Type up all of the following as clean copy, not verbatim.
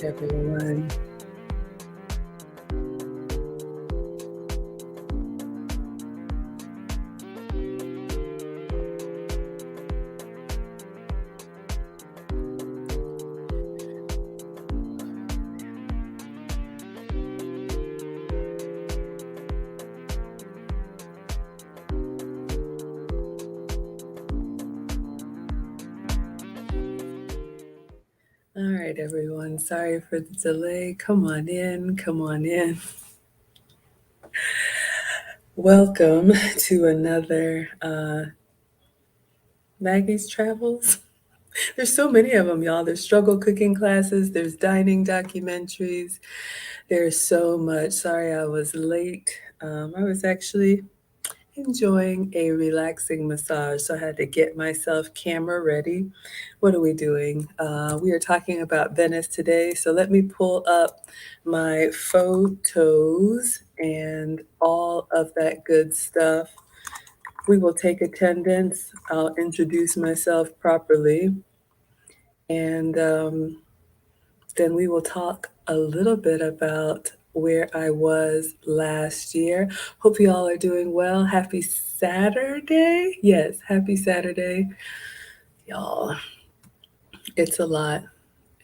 right, everyone. All right, everyone. Sorry for the delay. Come on in. Come on in. Welcome to another Maggie's Travels. There's so many of them, y'all. There's struggle cooking classes, there's dining documentaries. There's so much. Sorry I was late. I was actually enjoying a relaxing massage, so I had to get myself camera ready. What are we doing? We are talking about Venice today, so let me pull up my photos and all of that good stuff. We will take attendance. I'll introduce myself properly, and then we will talk a little bit about where I was last year. Hope you all are doing well. Happy Saturday. Yes, happy Saturday. Y'all, it's a lot.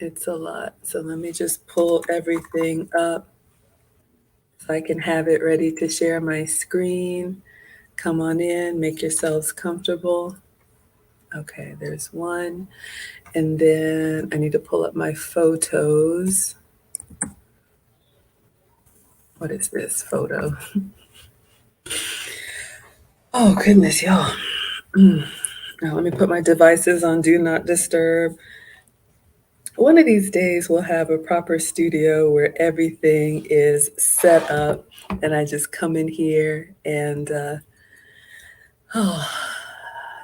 It's a lot. So let me just pull everything up so I can have it ready to share my screen. Come on in, make yourselves comfortable. Okay, there's one. And then I need to pull up my photos. What is this photo? Oh, goodness, y'all. Now, let me put my devices on Do Not Disturb. One of these days, we'll have a proper studio where everything is set up, and I just come in here and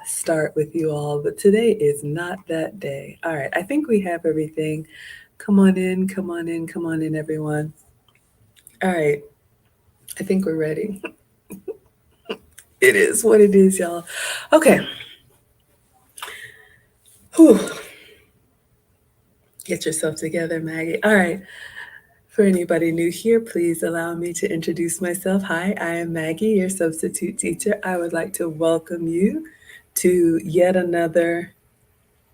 start with you all. But today is not that day. All right, I think we have everything. Come on in, come on in, come on in, everyone. All right, I think we're ready. It is what it is, y'all. Okay. Whew. Get yourself together, Maggie. All right. For anybody new here, please allow me to introduce myself. Hi, I am Maggie, your substitute teacher. I would like to welcome you to yet another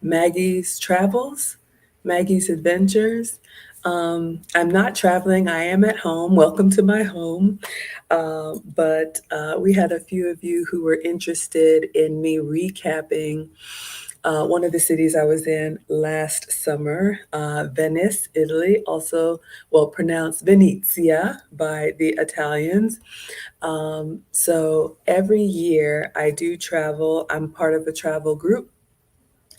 Maggie's Travels, Maggie's Adventures. I'm not traveling, I am at home. Welcome to my home. But we had a few of you who were interested in me recapping one of the cities I was in last summer, Venice, Italy, also, well, pronounced Venezia by the Italians. So every year I do travel. I'm part of a travel group.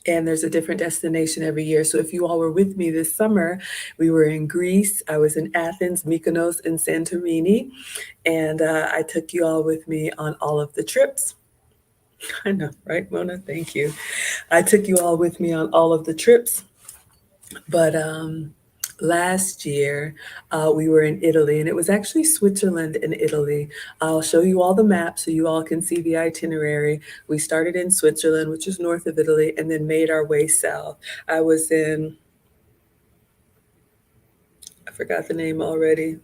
And there's a different destination every year. So if you all were with me this summer, we were in Greece. I was in Athens, Mykonos, and Santorini. And I took you all with me on all of the trips. I know, right, Mona? Thank you. I took you all with me on all of the trips. But last year, we were in Italy, and it was actually Switzerland and Italy. I'll show you all the maps so you all can see the itinerary. We started in Switzerland, which is north of Italy, and then made our way south. I was in, I forgot the name already.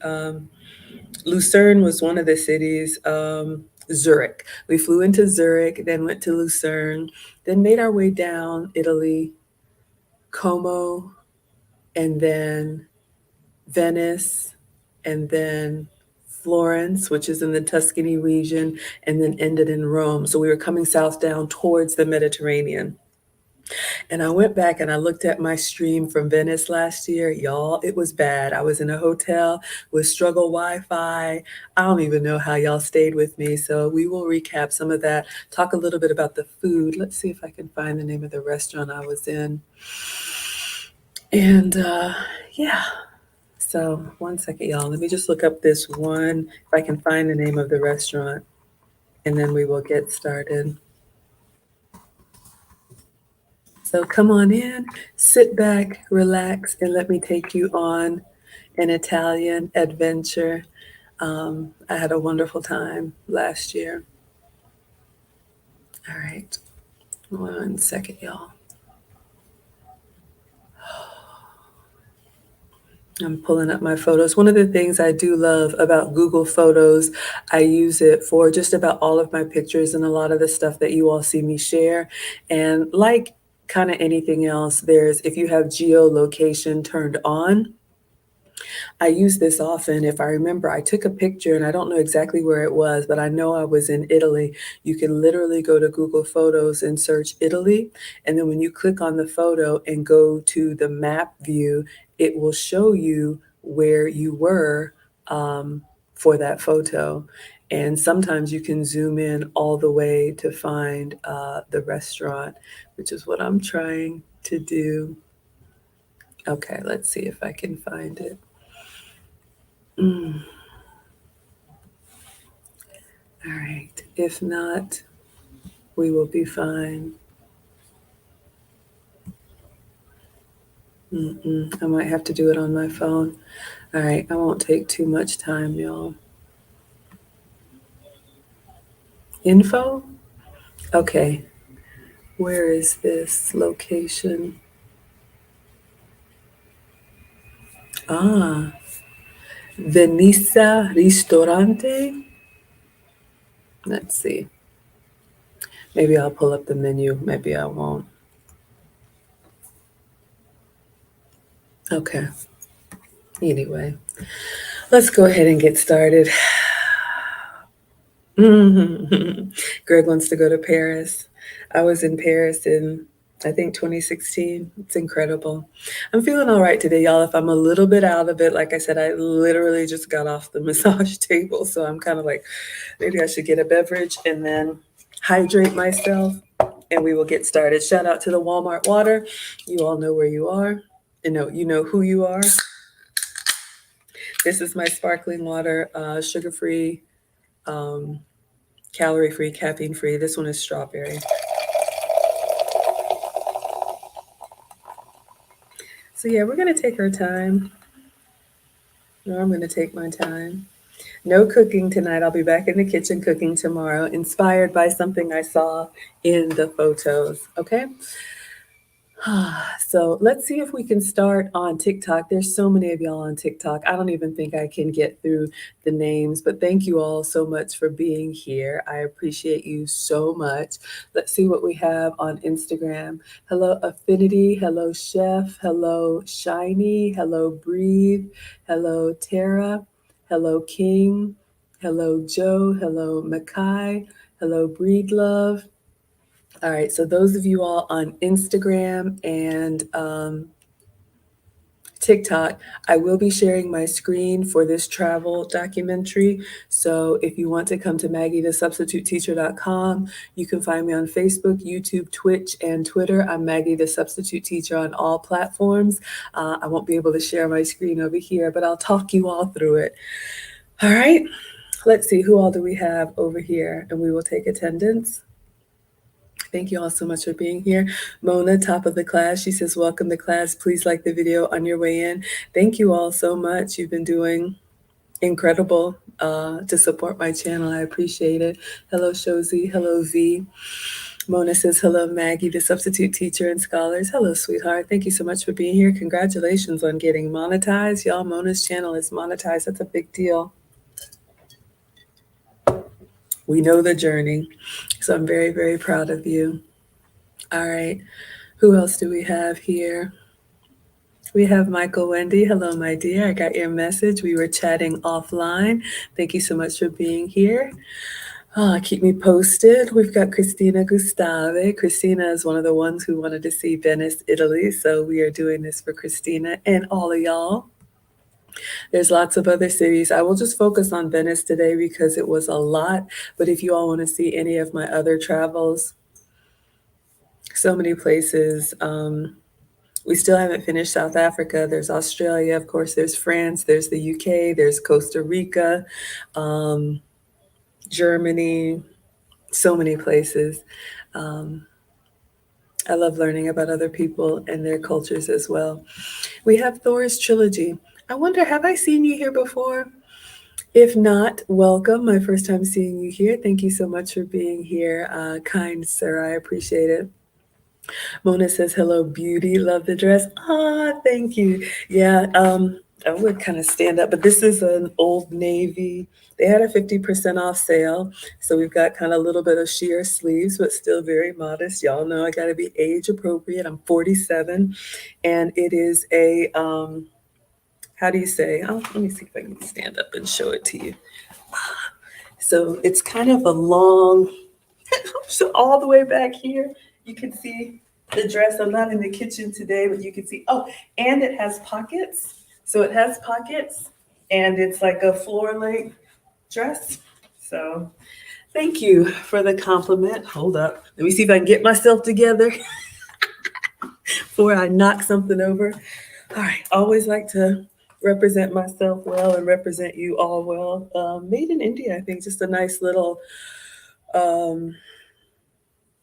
Lucerne was one of the cities. Zurich. We flew into Zurich, then went to Lucerne, then made our way down Italy, Como, and then Venice, and then Florence, which is in the Tuscany region, and then ended in Rome. So we were coming south down towards the Mediterranean. And I went back and I looked at my stream from Venice last year. Y'all, it was bad. I was in a hotel with struggle Wi-Fi. I don't even know how y'all stayed with me. So we will recap some of that, talk a little bit about the food. Let's see if I can find the name of the restaurant I was in. And yeah. So one second, y'all. Let me just look up this one, if I can find the name of the restaurant, and then we will get started. So come on in, sit back, relax, and let me take you on an Italian adventure. I had a wonderful time last year. All right, one second, y'all. I'm pulling up my photos. One of the things I do love about Google Photos, I use it for just about all of my pictures and a lot of the stuff that you all see me share. And like kind of anything else, there's if you have geolocation turned on, I use this often. If I remember, I took a picture and I don't know exactly where it was, but I know I was in Italy. You can literally go to Google Photos and search Italy. And then when you click on the photo and go to the map view, it will show you where you were for that photo. And sometimes you can zoom in all the way to find the restaurant, which is what I'm trying to do. Okay, let's see if I can find it. Mm. All right. If not, we will be fine. I might have to do it on my phone. All right. I won't take too much time, y'all. Info? Okay. Where is this location? Ah, Venice Ristorante. Let's see. Maybe I'll pull up the menu. Maybe I won't. Okay. Anyway, let's go ahead and get started. Greg wants to go to Paris. I was in Paris in, I think, 2016. It's incredible. I'm feeling all right today, y'all. If I'm a little bit out of it, like I said, I literally just got off the massage table. So I'm kind of like, maybe I should get a beverage and then hydrate myself and we will get started. Shout out to the Walmart water. You all know where you are. You know who you are. This is my sparkling water, sugar-free, um, calorie-free, caffeine-free. This one is strawberry. So yeah, we're gonna take our time. No, I'm gonna take my time. No cooking tonight. I'll be back in the kitchen cooking tomorrow, inspired by something I saw in the photos. Okay. So let's see if we can start on TikTok. There's so many of y'all on TikTok. I don't even think I can get through the names, but thank you all so much for being here. I appreciate you so much. Let's see what we have on Instagram. Hello, Affinity. Hello, Chef. Hello, Shiny. Hello, Breathe. Hello, Tara. Hello, King. Hello, Joe. Hello, Makai. Hello, Breed Love. All right, so those of you all on Instagram and TikTok, I will be sharing my screen for this travel documentary. So if you want to come to MaggieTheSubstituteTeacher.com, you can find me on Facebook, YouTube, Twitch, and Twitter. I'm Maggie the Substitute Teacher on all platforms. I won't be able to share my screen over here, but I'll talk you all through it. All right, let's see, who all do we have over here? And we will take attendance. Thank you all so much for being here. Mona, top of the class, she says, welcome to class. Please like the video on your way in. Thank you all so much. You've been doing incredible to support my channel. I appreciate it. Hello, Shozi. Hello, V. Mona says, hello, Maggie, the substitute teacher and scholars. Hello, sweetheart. Thank you so much for being here. Congratulations on getting monetized. Y'all, Mona's channel is monetized. That's a big deal. We know the journey. So I'm very, very proud of you. All right. Who else do we have here? We have Michael Wendy. Hello, my dear. I got your message. We were chatting offline. Thank you so much for being here. Keep me posted. We've got Christina Gustave. Christina is one of the ones who wanted to see Venice, Italy. So we are doing this for Christina and all of y'all. There's lots of other cities. I will just focus on Venice today because it was a lot. But if you all want to see any of my other travels, so many places. We still haven't finished South Africa. There's Australia, of course, there's France, there's the UK, there's Costa Rica, Germany, so many places. I love learning about other people and their cultures as well. We have Thor's Trilogy. I wonder, have I seen you here before? If not, welcome. My first time seeing you here. Thank you so much for being here, kind sir. I appreciate it. Mona says, hello, beauty. Love the dress. Ah, thank you. Yeah, I would kind of stand up, but this is an Old Navy. They had a 50% off sale. So we've got kind of a little bit of sheer sleeves, but still very modest. Y'all know I got to be age appropriate. I'm 47, and it is a, how do you say? Oh, let me see if I can stand up and show it to you. So it's kind of a long, so all the way back here, you can see the dress. I'm not in the kitchen today, but you can see, oh, and it has pockets. So it has pockets, and it's like a floor length dress. So thank you for the compliment. Hold up. Let me see if I can get myself together before I knock something over. All right. Always like to represent myself well and represent you all well. Made in India, I think, just a nice little, um,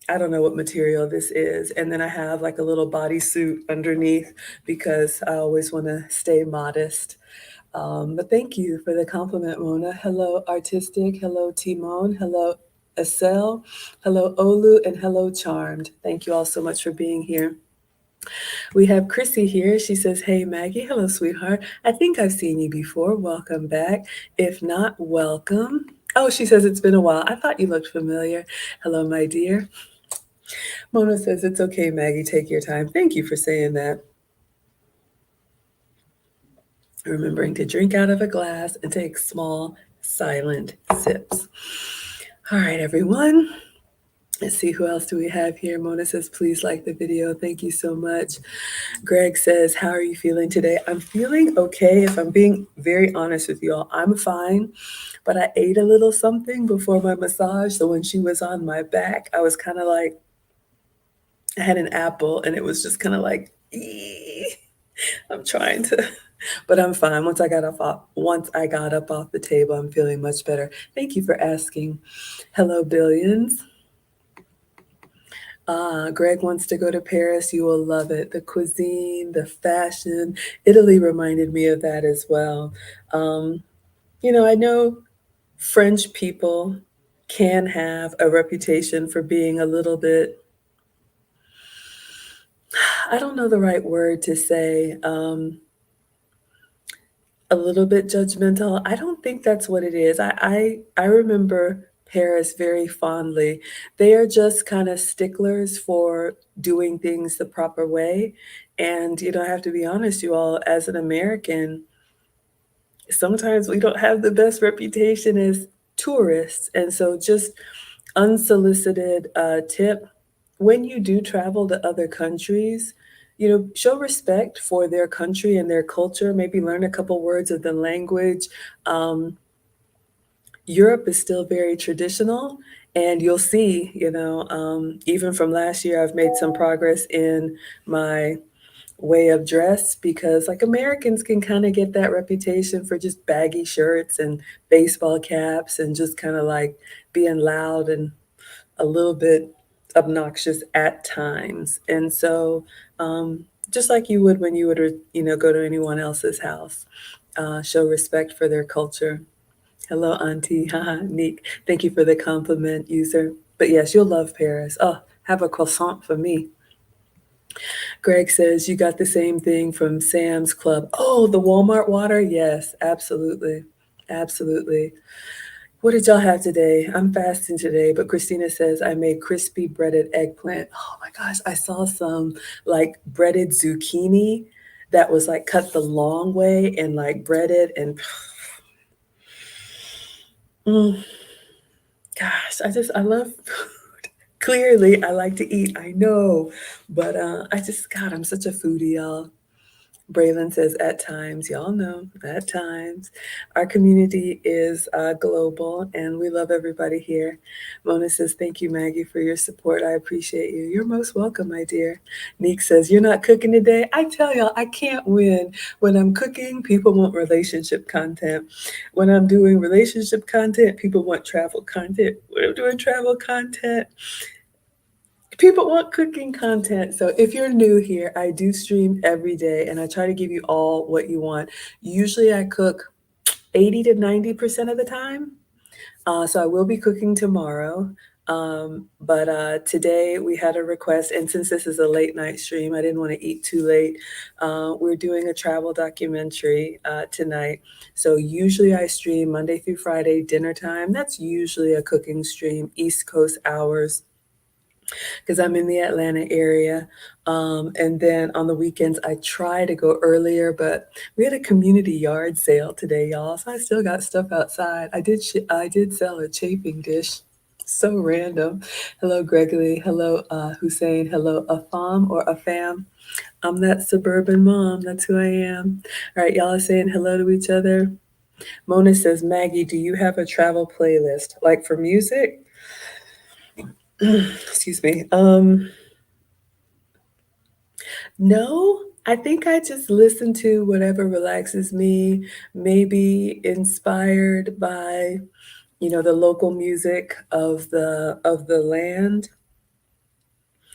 I don't know what material this is. And then I have like a little bodysuit underneath because I always want to stay modest. But thank you for the compliment, Mona. Hello, Artistic. Hello, Timon. Hello, Estelle. Hello, Olu. And hello, Charmed. Thank you all so much for being here. We have Chrissy here. She says, hey, Maggie. Hello, sweetheart. I think I've seen you before. Welcome back. If not, welcome. Oh, she says it's been a while. I thought you looked familiar. Hello, my dear. Mona says, it's okay, Maggie. Take your time. Thank you for saying that. Remembering to drink out of a glass and take small, silent sips. All right, everyone. Let's see, who else do we have here? Mona says, please like the video. Thank you so much. Greg says, how are you feeling today? I'm feeling okay. If I'm being very honest with you all, I'm fine. But I ate a little something before my massage. So when she was on my back, I was kind of like, I had an apple and it was just kind of like, I'm trying to, but I'm fine. Once I got up off the table, I'm feeling much better. Thank you for asking. Hello, Billions. Greg wants to go to Paris. You will love it. The cuisine, the fashion. Italy reminded me of that as well. Um, I know French people can have a reputation for being a little bit, I don't know the right word to say, a little bit judgmental. I don't think that's what it is. I remember Paris very fondly. They are just kind of sticklers for doing things the proper way. And, I have to be honest, you all, as an American, sometimes we don't have the best reputation as tourists. And so just unsolicited tip, when you do travel to other countries, show respect for their country and their culture, maybe learn a couple words of the language. Um, Europe is still very traditional, and you'll see, even from last year, I've made some progress in my way of dress because like Americans can kind of get that reputation for just baggy shirts and baseball caps and just kind of like being loud and a little bit obnoxious at times. And so, just like you would when you would, go to anyone else's house, show respect for their culture. Hello, Auntie. Haha, Nick. Thank you for the compliment, user. But yes, you'll love Paris. Oh, have a croissant for me. Greg says you got the same thing from Sam's Club. Oh, the Walmart water? Yes, absolutely. Absolutely. What did y'all have today? I'm fasting today, but Christina says I made crispy breaded eggplant. Oh my gosh, I saw some like breaded zucchini that was like cut the long way and like breaded and mm, gosh, I love food. Clearly, I like to eat. I know, but God, I'm such a foodie, y'all. Braylon says, at times, y'all know, at times. Our community is global and we love everybody here. Mona says, thank you, Maggie, for your support. I appreciate you. You're most welcome, my dear. Neek says, you're not cooking today? I tell y'all, I can't win. When I'm cooking, people want relationship content. When I'm doing relationship content, people want travel content. When I'm doing travel content, people want cooking content. So if you're new here, I do stream every day and I try to give you all what you want. Usually I cook 80 to 90% of the time. So I will be cooking tomorrow. But today we had a request, and since this is a late night stream, I didn't want to eat too late. We're doing a travel documentary tonight. So usually I stream Monday through Friday dinner time. That's usually a cooking stream, East Coast hours, because I'm in the Atlanta area. And then on the weekends, I try to go earlier, but we had a community yard sale today, y'all. So I still got stuff outside. I did sell a chafing dish. So random. Hello, Gregory. Hello, Hussein. Hello, Afam or Afam. I'm that suburban mom. That's who I am. All right, y'all are saying hello to each other. Mona says, Maggie, do you have a travel playlist? Like for music? Excuse me. No, I think I just listen to whatever relaxes me, maybe inspired by, the local music of the land.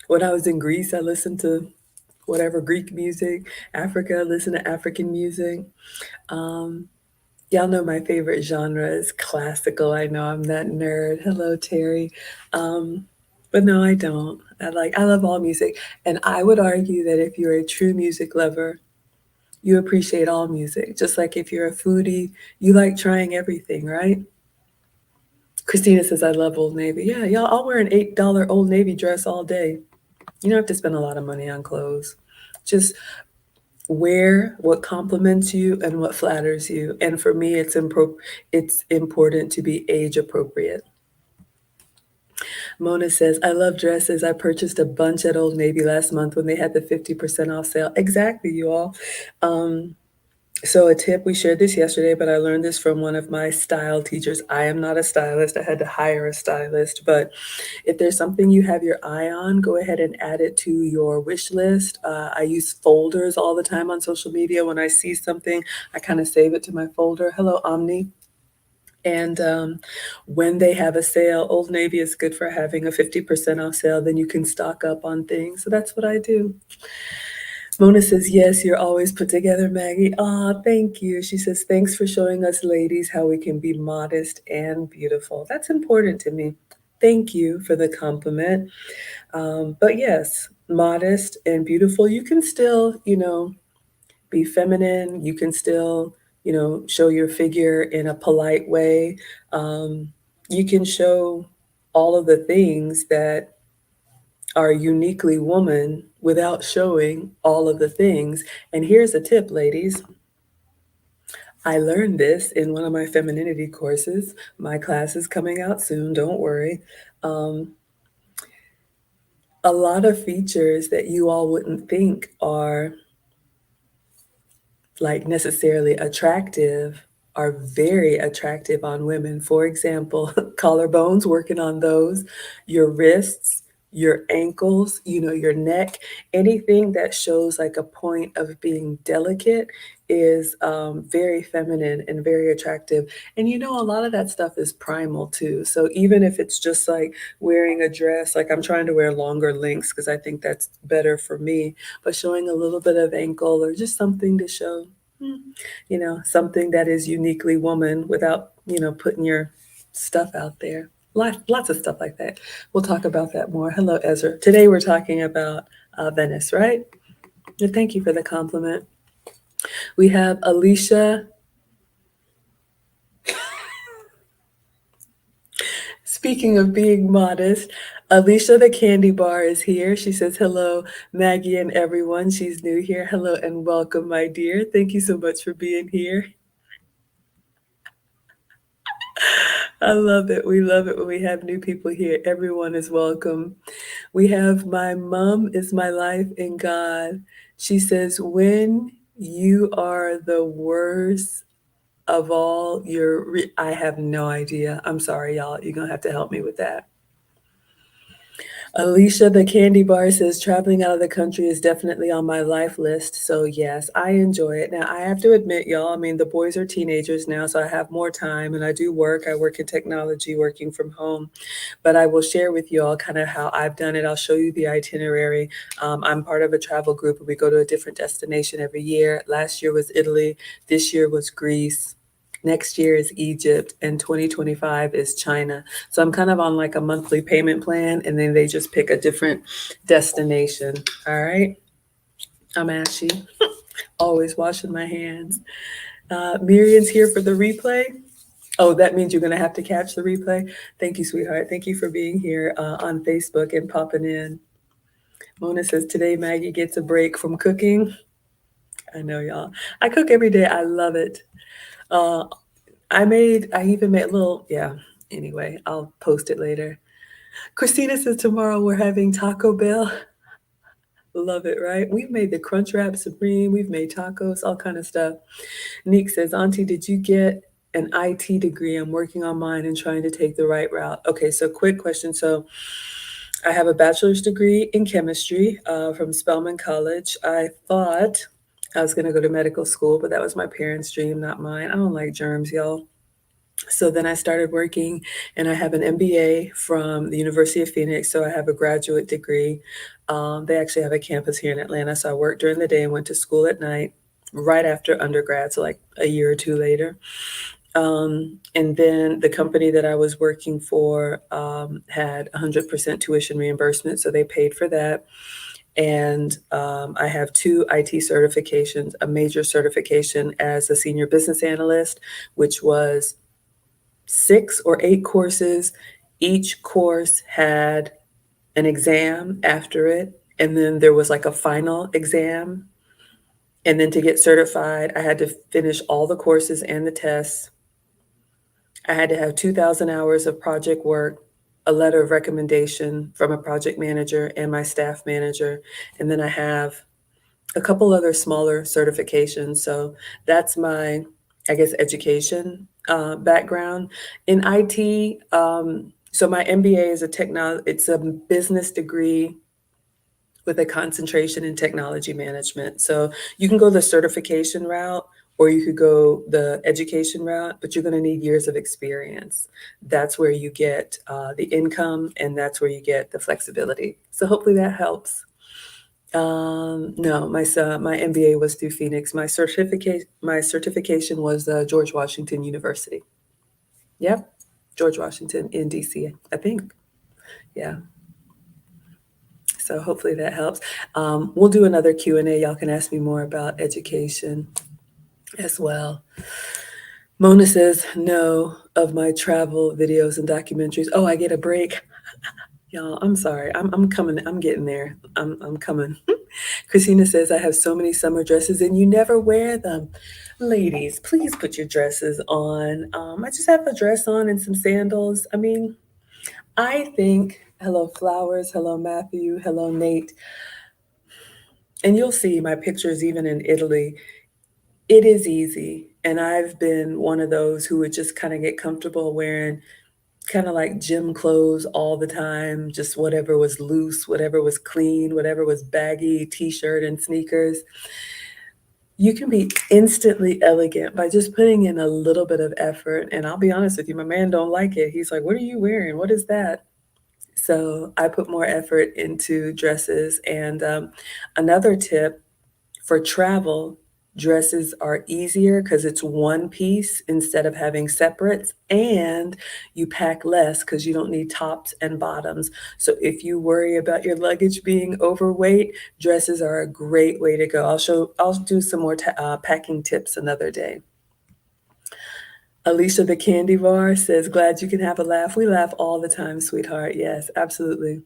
When I was in Greece, I listened to whatever Greek music, Africa, I listen to African music. Um, Y'all know my favorite genre is classical. I know I'm that nerd. Hello, Terry. Um, but no, I don't. I love all music. And I would argue that if you're a true music lover, you appreciate all music. Just like if you're a foodie, you like trying everything, right? Christina says, I love Old Navy. Yeah, y'all, I'll wear an $8 Old Navy dress all day. You don't have to spend a lot of money on clothes. Just wear what compliments you and what flatters you. And for me, it's important to be age appropriate. Mona says, I love dresses. I purchased a bunch at Old Navy last month when they had the 50% off sale. Exactly, you all. Um, So a tip, we shared this yesterday, but I learned this from one of my style teachers. I am not a stylist. I had to hire a stylist, but if there's something you have your eye on, go ahead and add it to your wish list. I use folders all the time on social media. When I see something, I kind of save it to my folder. Hello, Omni. And when they have a sale, Old Navy is good for having a 50% off sale. Then you can stock up on things. So that's what I do. Mona says, yes, you're always put together, Maggie. Ah, thank you. She says, thanks for showing us ladies how we can be modest and beautiful. That's important to me. Thank you for the compliment. But yes, modest and beautiful. You can still, be feminine. You can still, show your figure in a polite way. You can show all of the things that are uniquely woman without showing all of the things. And here's a tip, ladies. I learned this in one of my femininity courses. My class is coming out soon, don't worry. Um, a lot of features that you all wouldn't think are like necessarily attractive are very attractive on women. For example, collarbones, working on those, your wrists, your ankles, your neck, anything that shows like a point of being delicate is very feminine and very attractive. And a lot of that stuff is primal too. So even if it's just like wearing a dress, like I'm trying to wear longer lengths because I think that's better for me, but showing a little bit of ankle or just something to show, hmm, something that is uniquely woman without, putting your stuff out there. Lots of stuff like that. We'll talk about that more. Hello, Ezra. Today we're talking about Venice, right? And thank you for the compliment. We have Alicia. Speaking of being modest, Alicia the Candy Bar is here. She says, hello, Maggie and everyone. She's new here. Hello and welcome, my dear. Thank you so much for being here. I love it. We love it when we have new people here. Everyone is welcome. We have my mom is my life in God. She says, when you are the worst of all, I have no idea. I'm sorry, y'all. You're going to have to help me with that. Alicia, the candy bar says traveling out of the country is definitely on my life list. So yes, I enjoy it. Now I have to admit, y'all, I mean, the boys are teenagers now, so I have more time and I do work. I work in technology, working from home, but I will share with you all kind of how I've done it. I'll show you the itinerary. I'm part of a travel group and we go to a different destination every year. Last year was Italy. This year was Greece. Next year is Egypt, and 2025 is China. So I'm kind of on like a monthly payment plan, and then they just pick a different destination. All right. I'm ashy. Always washing my hands. Miriam's here for the replay. Oh, that means you're going to have to catch the replay. Thank you, sweetheart. Thank you for being here on Facebook and popping in. Mona says, today Maggie gets a break from cooking. I know, y'all. I cook every day. I love it. Uh, I even made a little, yeah. Anyway, I'll post it later. Christina says, tomorrow we're having Taco Bell. Love it, right? We've made the Crunch Wrap Supreme. We've made tacos, all kind of stuff. Nick says, Auntie, did you get an IT degree? I'm working on mine and trying to take the right route. Okay, so quick question. So I have a bachelor's degree in chemistry from Spelman College. I thought I was going to go to medical school, but that was my parents' dream, not mine. I don't like germs, y'all. So then I started working, and I have an MBA from the University of Phoenix. So I have a graduate degree. They actually have a campus here in Atlanta. So I worked during the day and went to school at night right after undergrad, so like a year or two later. And then the company that I was working for had 100% tuition reimbursement, so they paid for that. And I have 2 IT certifications, a major certification as a senior business analyst, which was 6 or 8 courses. Each course had an exam after it, and then there was like a final exam. And then to get certified, I had to finish all the courses and the tests. I had to have 2,000 hours of project work, a letter of recommendation from a project manager and my staff manager. And then I have a couple other smaller certifications. So that's my, I guess, education background. In IT, so my MBA is it's a business degree with a concentration in technology management. So you can go the certification route or you could go the education route, but you're going to need years of experience. That's where you get the income, and that's where you get the flexibility. So hopefully that helps. No, my MBA was through Phoenix. My certification was George Washington University. Yep, George Washington in DC, I think. Yeah. So hopefully that helps. We'll do another Q&A. Y'all can ask me more about education as well. Mona says, no of my travel videos and documentaries. Oh, I get a break. Y'all, I'm sorry. I'm coming. I'm getting there. I'm coming. Christina says, I have so many summer dresses and you never wear them. Ladies, please put your dresses on. I just have a dress on and some sandals. I mean, I think, hello, Flowers. Hello, Matthew. Hello, Nate. And you'll see my pictures even in Italy. It is easy. And I've been one of those who would just kind of get comfortable wearing kind of like gym clothes all the time, just whatever was loose, whatever was clean, whatever was baggy, t-shirt and sneakers. You can be instantly elegant by just putting in a little bit of effort. And I'll be honest with you, my man don't like it. He's like, what are you wearing? What is that? So I put more effort into dresses. And another tip for travel, dresses are easier because it's one piece instead of having separates, and you pack less because you don't need tops and bottoms. So if you worry about your luggage being overweight, dresses are a great way to go. I'll do some more packing tips another day. Alicia the Candy Bar says, glad you can have a laugh. We laugh all the time, sweetheart. Yes, absolutely.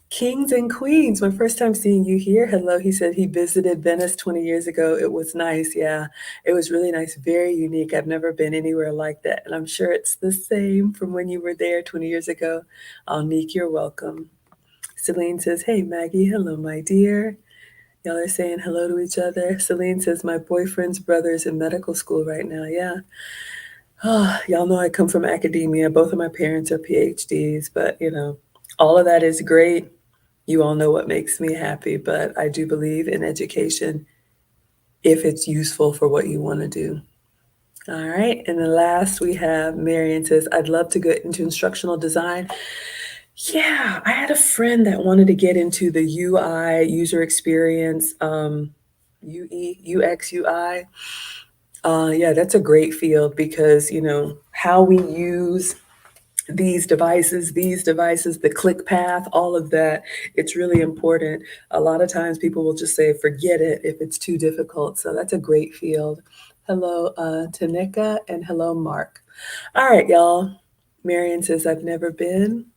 Kings and Queens, my first time seeing you here. Hello, he said he visited Venice 20 years ago. It was nice. Yeah, it was really nice, very unique. I've never been anywhere like that. And I'm sure it's the same from when you were there 20 years ago. Nick, you're welcome. Celine says, hey, Maggie. Hello, my dear. Y'all are saying hello to each other. Celine says, my boyfriend's brother is in medical school right now. Yeah. Oh, y'all know I come from academia. Both of my parents are PhDs, but all of that is great. You all know what makes me happy, but I do believe in education if it's useful for what you want to do. All right. And then last we have Marion says, I'd love to get into instructional design. Yeah, I had a friend that wanted to get into the UI, user experience, UX, UI. Yeah, that's a great field because, how we use these devices, the click path, all of that, it's really important. A lot of times people will just say, forget it if it's too difficult. So that's a great field. Hello, Tanika, and hello, Mark. All right, y'all. Marion says, I've never been,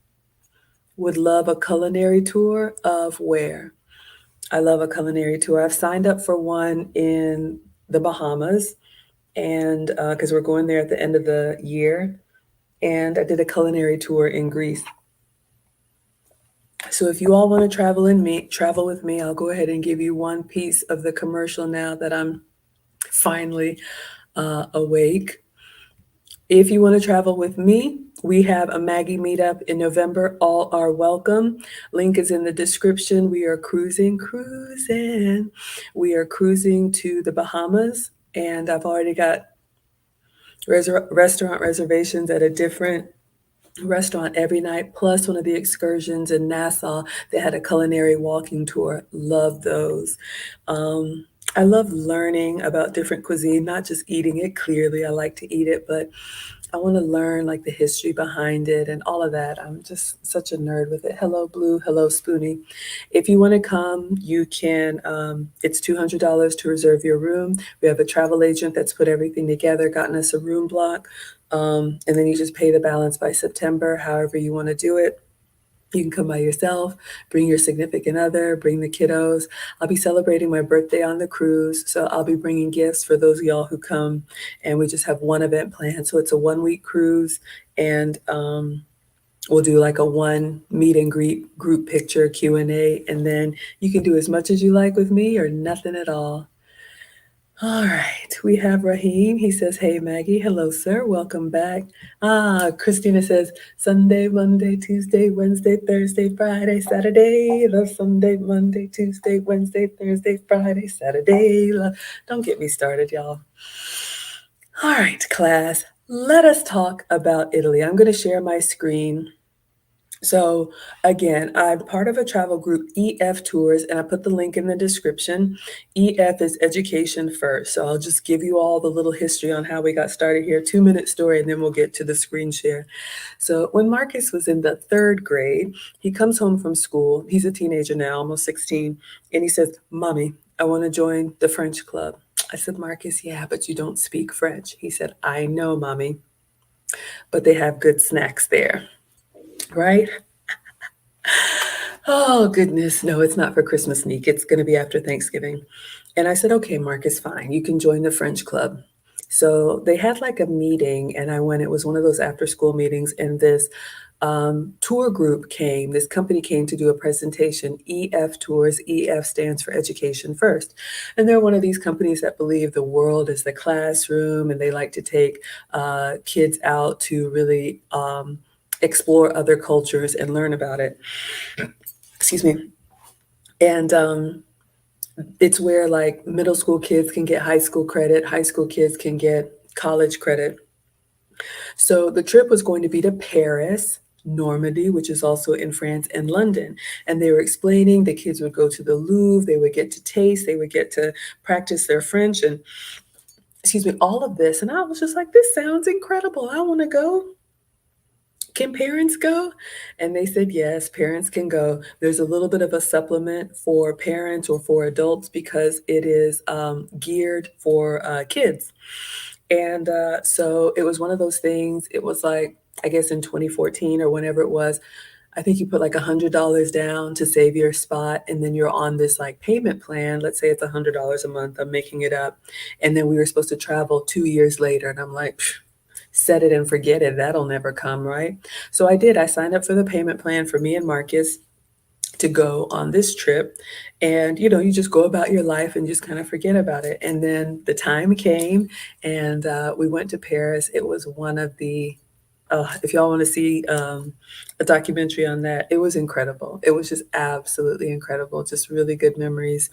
would love a culinary tour of where? I love a culinary tour. I've signed up for one in the Bahamas, and because we're going there at the end of the year, and I did a culinary tour in Greece. So if you all want to travel with me, I'll go ahead and give you one piece of the commercial now that I'm finally awake. If you want to travel with me, we have a Maggie meetup in November. All are welcome. Link is in the description. We are cruising. We are cruising to the Bahamas, and I've already got restaurant reservations at a different restaurant every night, plus one of the excursions in Nassau. They had a culinary walking tour. Love those. I love learning about different cuisine, not just eating it. Clearly, I like to eat it, but I want to learn like the history behind it and all of that. I'm just such a nerd with it. Hello, Blue. Hello, Spoonie. If you want to come, you can. It's $200 to reserve your room. We have a travel agent that's put everything together, gotten us a room block. And then you just pay the balance by September, however you want to do it. You can come by yourself, bring your significant other, bring the kiddos. I'll be celebrating my birthday on the cruise, so I'll be bringing gifts for those of y'all who come. And we just have one event planned. So it's a 1 week cruise, and we'll do like a one meet and greet group picture Q&A, and then you can do as much as you like with me or nothing at all. All right, we have Raheem. He says, hey, Maggie. Hello, sir. Welcome back. Christina says, Sunday, Monday, Tuesday, Wednesday, Thursday, Friday, Saturday. Love Sunday, Monday, Tuesday, Wednesday, Thursday, Friday, Saturday. Don't get me started, y'all. All right, class. Let us talk about Italy. I'm going to share my screen. So again, I'm part of a travel group, EF Tours, and I put the link in the description. EF is education first. So I'll just give you all the little history on how we got started here, 2-minute story, and then we'll get to the screen share. So when Marcus was in the 3rd grade, he comes home from school. He's a teenager now, almost 16. And he says, Mommy, I want to join the French club. I said, Marcus, yeah, but you don't speak French. He said, I know, Mommy, but they have good snacks there, right? Oh, goodness. No, it's not for Christmas sneak. It's going to be after Thanksgiving. And I said, okay, Marcus, fine. You can join the French club. So they had like a meeting, and I went. It was one of those after school meetings, and this tour group came. This company came to do a presentation, EF Tours. EF stands for Education First. And they're one of these companies that believe the world is the classroom, and they like to take kids out to really explore other cultures and learn about it. Excuse me. And it's where like middle school kids can get high school credit, high school kids can get college credit. So the trip was going to be to Paris, Normandy, which is also in France, and London. And they were explaining the kids would go to the Louvre, they would get to taste, they would get to practice their French, and excuse me, all of this. And I was just like, this sounds incredible. I want to go. Can parents go? And they said, yes, parents can go. There's a little bit of a supplement for parents or for adults because it is geared for kids. And so it was one of those things. It was like, I guess in 2014 or whenever it was, I think you put like $100 down to save your spot. And then you're on this like payment plan. Let's say it's $100 a month. I'm making it up. And then we were supposed to travel 2 years later. And I'm like, set it and forget it. That'll never come, right? So I did. I signed up for the payment plan for me and Marcus to go on this trip. And, you just go about your life and just kind of forget about it. And then the time came, and we went to Paris. It was one of the, if y'all want to see a documentary on that, it was incredible. It was just absolutely incredible. Just really good memories.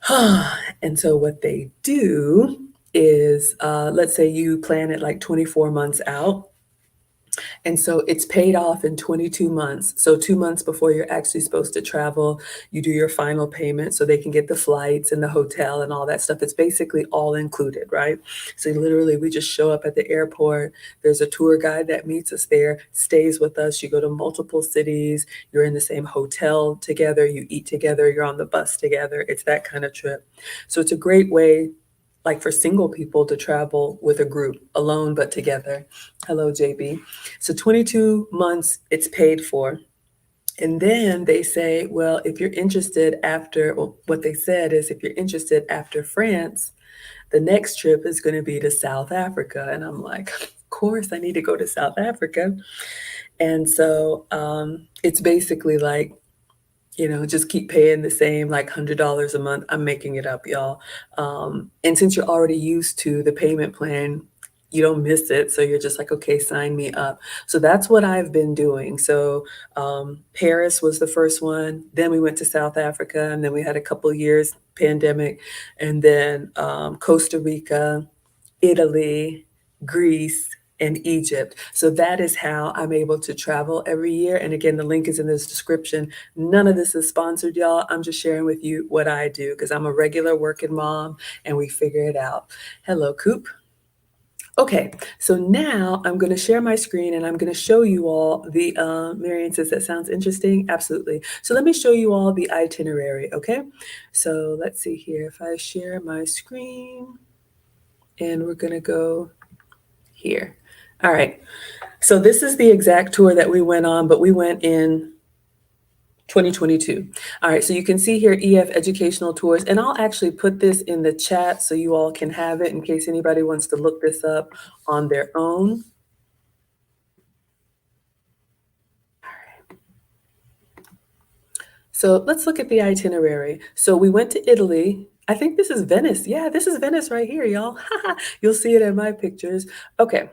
And so what they do is, let's say you plan it like 24 months out. And so it's paid off in 22 months. So 2 months before you're actually supposed to travel, you do your final payment so they can get the flights and the hotel and all that stuff. It's basically all included, right? So literally we just show up at the airport. There's a tour guide that meets us there, stays with us. You go to multiple cities, you're in the same hotel together, you eat together, you're on the bus together. It's that kind of trip. So it's a great way like for single people to travel with a group, alone but together. Hello, JB. So 22 months, it's paid for. And then they say, well, if you're interested after, well, what they said is if you're interested after France, the next trip is going to be to South Africa. And I'm like, of course, I need to go to South Africa. And so it's basically like, just keep paying the same like $100 a month. I'm making it up, y'all. And since you're already used to the payment plan, you don't miss it. So you're just like, okay, sign me up. So that's what I've been doing. So Paris was the first one. Then we went to South Africa, and then we had a couple years pandemic, and then Costa Rica, Italy, Greece, and Egypt. So that is how I'm able to travel every year. And again, the link is in this description. None of this is sponsored, y'all. I'm just sharing with you what I do because I'm a regular working mom and we figure it out. Hello, Coop. Okay, so now I'm going to share my screen and I'm going to show you all the, Marian says that sounds interesting. Absolutely. So let me show you all the itinerary, okay? So let's see here. If I share my screen and we're going to go here. All right. So this is the exact tour that we went on, but we went in 2022. All right, so you can see here EF Educational Tours, and I'll actually put this in the chat so you all can have it in case anybody wants to look this up on their own. So let's look at the itinerary. So we went to Italy. I think this is Venice. Yeah, this is Venice right here, y'all. You'll see it in my pictures. Okay.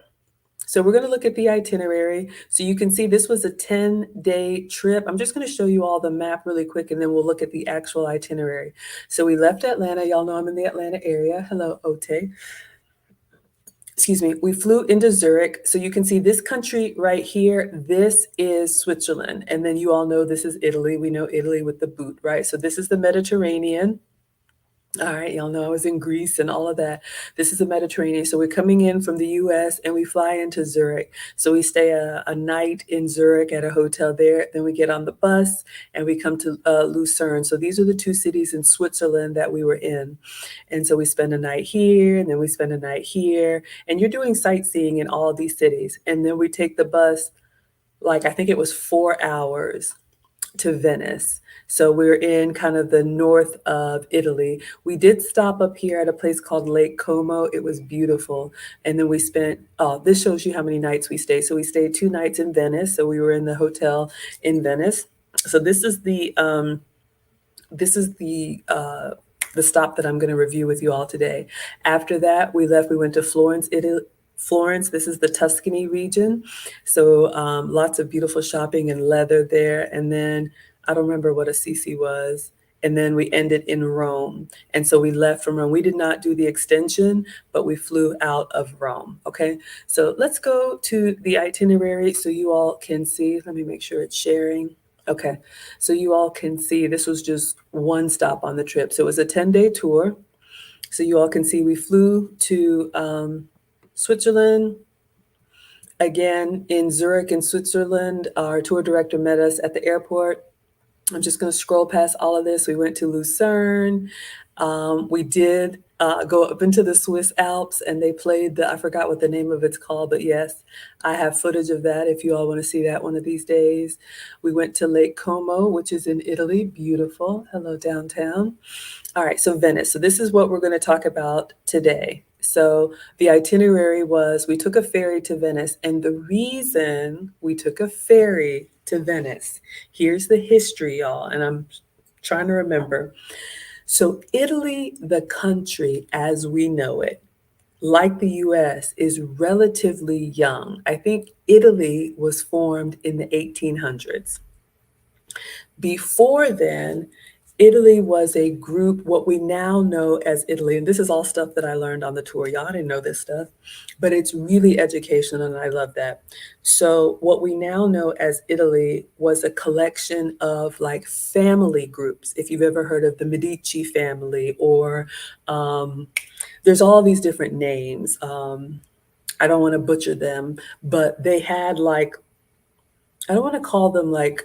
So we're going to look at the itinerary. So you can see this was a 10-day trip. I'm just going to show you all the map really quick, and then we'll look at the actual itinerary. So we left Atlanta. Y'all know I'm in the Atlanta area. Hello, Ote. Excuse me. We flew into Zurich. So you can see this country right here. This is Switzerland. And then you all know this is Italy. We know Italy with the boot, right? So this is the Mediterranean. All right, y'all know I was in Greece and all of that. This is the Mediterranean. So we're coming in from the US and we fly into Zurich. So we stay a night in Zurich at a hotel there. Then we get on the bus and we come to Lucerne. So these are the two cities in Switzerland that we were in. And so we spend a night here and then we spend a night here. And you're doing sightseeing in all of these cities. And then we take the bus, like I think it was 4 hours to Venice. So we're in kind of the north of Italy. We did stop up here at a place called Lake Como. It was beautiful. And then we spent, oh, this shows you how many nights we stayed. So we stayed 2 nights in Venice. So we were in the hotel in Venice. So this is the stop that I'm going to review with you all today. After that, we left. We went to Florence, Italy. Florence, this is the Tuscany region. So lots of beautiful shopping and leather there. And then I don't remember what Assisi was. And then we ended in Rome. And so we left from Rome. We did not do the extension, but we flew out of Rome. Okay. So let's go to the itinerary so you all can see. Let me make sure it's sharing. Okay. So you all can see this was just one stop on the trip. So it was a 10-day tour. So you all can see we flew to Switzerland. Again, in Zurich in Switzerland, our tour director met us at the airport. I'm just going to scroll past all of this. We went to Lucerne. We did go up into the Swiss Alps and they played I forgot what the name of it's called, but yes, I have footage of that if you all want to see that one of these days. We went to Lake Como, which is in Italy. Beautiful. Hello, downtown. All right, so Venice. So this is what we're going to talk about today. So the itinerary was we took a ferry to Venice, and the reason we took a ferry to Venice, here's the history, y'all, and I'm trying to remember. So Italy, the country as we know it, like the US, is relatively young. I think Italy was formed in the 1800s. Before then, Italy was a group, what we now know as Italy, and this is all stuff that I learned on the tour. Y'all didn't know this stuff, but it's really educational and I love that. So what we now know as Italy was a collection of like family groups. If you've ever heard of the Medici family, or there's all these different names. I don't want to butcher them, but they had like, I don't want to call them like,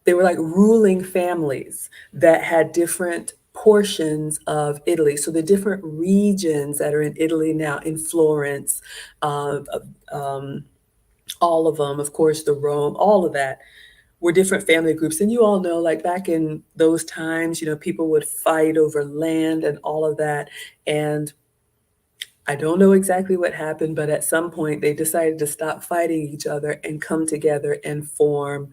they were like ruling families that had different portions of Italy. So the different regions that are in Italy now, in Florence, uh, um, all of them, of course, the Rome, all of that were different family groups. And you all know, like back in those times, you know, people would fight over land and all of that. And I don't know exactly what happened, but at some point they decided to stop fighting each other and come together and form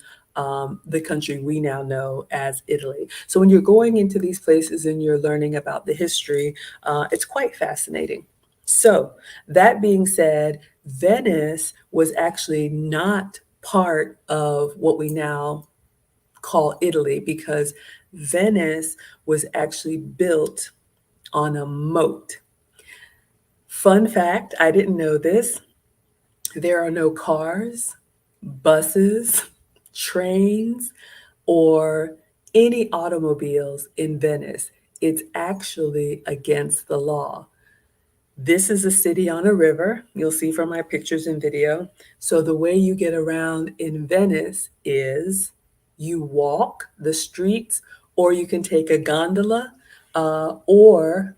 the country we now know as Italy. So when you're going into these places and you're learning about the history, it's quite fascinating. So that being said, Venice was actually not part of what we now call Italy, because Venice was actually built on a moat. Fun fact, I didn't know this. There are no cars, buses, trains, or any automobiles in Venice. It's actually against the law. This is a city on a river. You'll see from my pictures and video. So the way you get around in Venice is you walk the streets, or you can take a gondola, or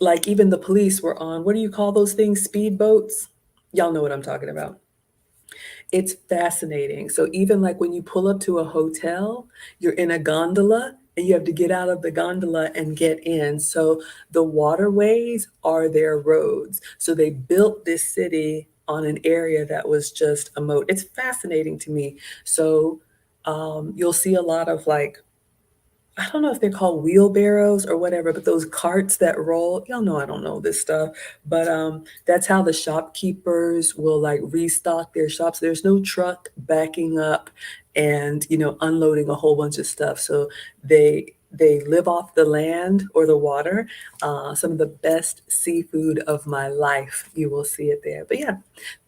like even the police were on, what do you call those things? Speedboats? Y'all know what I'm talking about. It's fascinating. So even like when you pull up to a hotel, you're in a gondola and you have to get out of the gondola and get in. So the waterways are their roads. So they built this city on an area that was just a moat. It's fascinating to me. So you'll see a lot of like, I don't know if they're called wheelbarrows or whatever, but those carts that roll, y'all know I don't know this stuff, but that's how the shopkeepers will like restock their shops. There's no truck backing up and, you know, unloading a whole bunch of stuff. So they live off the land or the water. Some of the best seafood of my life, you will see it there. But yeah,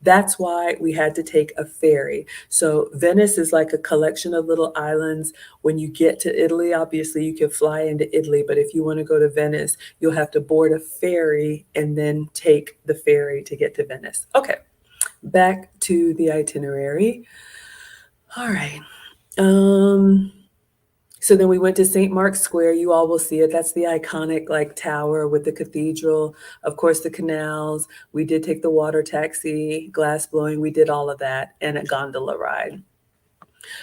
that's why we had to take a ferry. So Venice is like a collection of little islands. When you get to Italy, obviously you can fly into Italy, but if you want to go to Venice, you'll have to board a ferry and then take the ferry to get to Venice. Okay, back to the itinerary. All right. So then we went to St. Mark's Square. You all will see it. That's the iconic like tower with the cathedral. Of course, the canals. We did take the water taxi, glass blowing. We did all of that, and a gondola ride.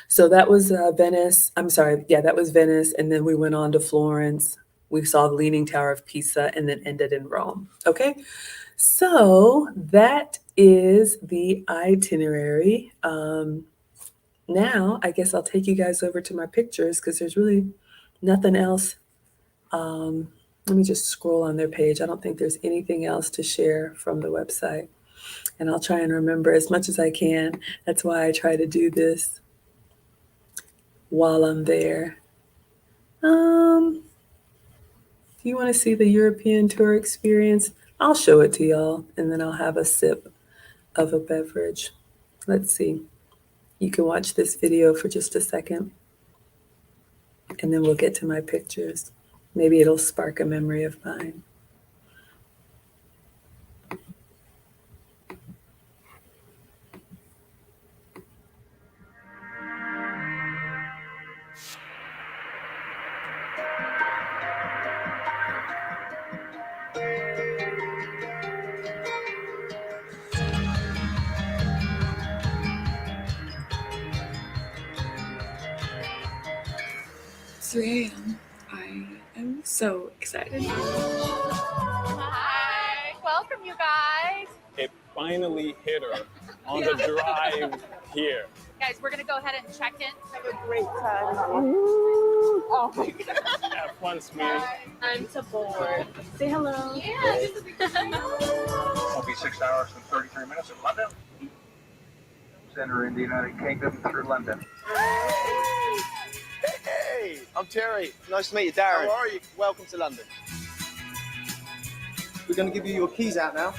So that was Venice. I'm sorry. Yeah, that was Venice. And then we went on to Florence. We saw the Leaning Tower of Pisa and then ended in Rome. Okay. So that is the itinerary. Now, I guess I'll take you guys over to my pictures because there's really nothing else. Let me just scroll on their page. I don't think there's anything else to share from the website. And I'll try and remember as much as I can. That's why I try to do this while I'm there. Do you want to see the European tour experience? I'll show it to y'all and then I'll have a sip of a beverage. Let's see. You can watch this video for just a second and then we'll get to my pictures. Maybe it'll spark a memory of mine. It's 3 a.m. I am so excited. Hi, welcome you guys. It finally hit her on the drive here. Guys, we're gonna go ahead and check in. Have a great time. Oh my God. Have fun, sweetie. I'm to board. Say hello. Yeah. It'll be 6 hours and 33 minutes in London. Center in the United Kingdom through London. I'm Terry. Nice to meet you, Darren. How are you? Welcome to London. We're going to give you your keys out now.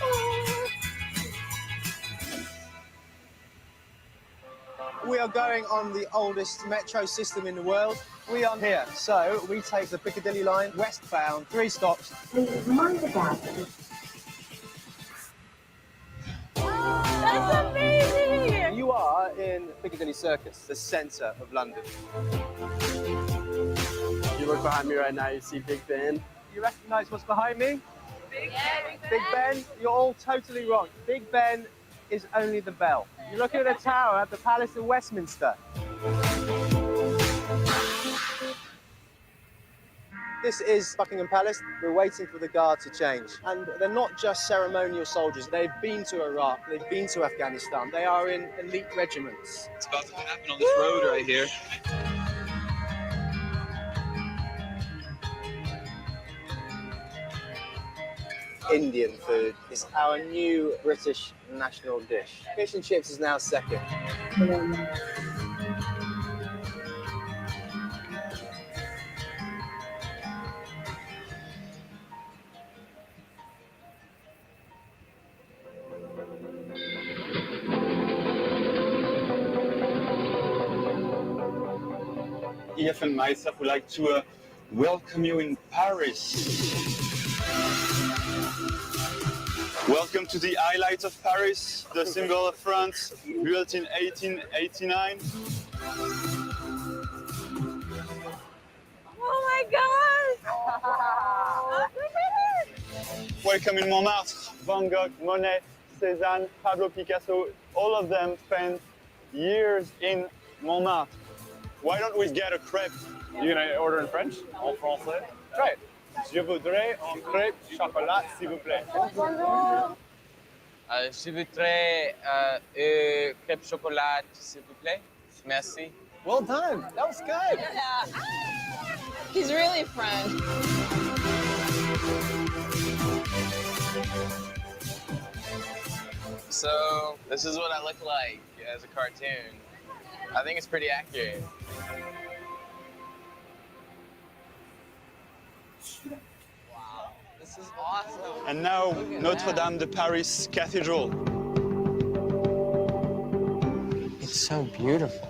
We are going on the oldest metro system in the world. We are here. So we take the Piccadilly line westbound, 3 stops. Please mind the gap. That's amazing! You are in Piccadilly Circus, the centre of London. You look behind me right now, you see Big Ben. You recognise what's behind me? Big Big Ben? You're all totally wrong. Big Ben is only the bell. You're looking at a tower at the Palace of Westminster. This is Buckingham Palace. We're waiting for the guard to change. And they're not just ceremonial soldiers. They've been to Iraq, they've been to Afghanistan. They are in elite regiments. It's about to happen on this road right here. Indian food is our new British national dish. Fish and chips is now second. EF and myself would like to welcome you in Paris. Welcome to the highlight of Paris, the symbol of France, built in 1889. Oh my gosh! Welcome in Montmartre. Van Gogh, Monet, Cézanne, Pablo Picasso, all of them spent years in Montmartre. Why don't we get a crepe? You gonna order in French? En français? Try it. Je voudrais un crêpe chocolat, s'il vous plaît. Je voudrais crêpe chocolat, s'il vous plaît. Merci. Well done. That was good. Yeah. He's really French. So, this is what I look like as a cartoon. I think it's pretty accurate. Wow, this is awesome. And now, Notre Dame de Paris Cathedral. It's so beautiful.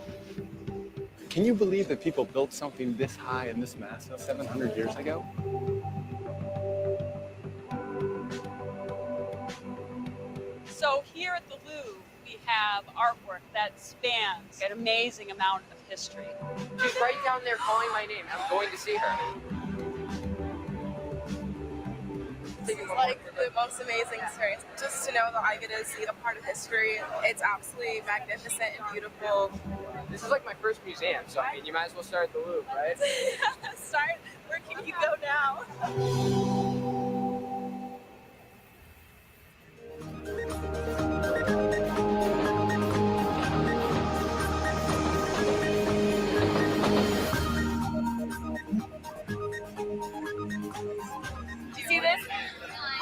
Can you believe that people built something this high and this massive 700 years ago? So here at the Louvre, we have artwork that spans an amazing amount of history. She's right down there calling my name. I'm going to see her. It's like the most amazing experience. Just to know that I get to see a part of history, it's absolutely magnificent and beautiful. This is like my first museum, so I mean, you might as well start at the Louvre, right? Start, where can you go now? Do you see this?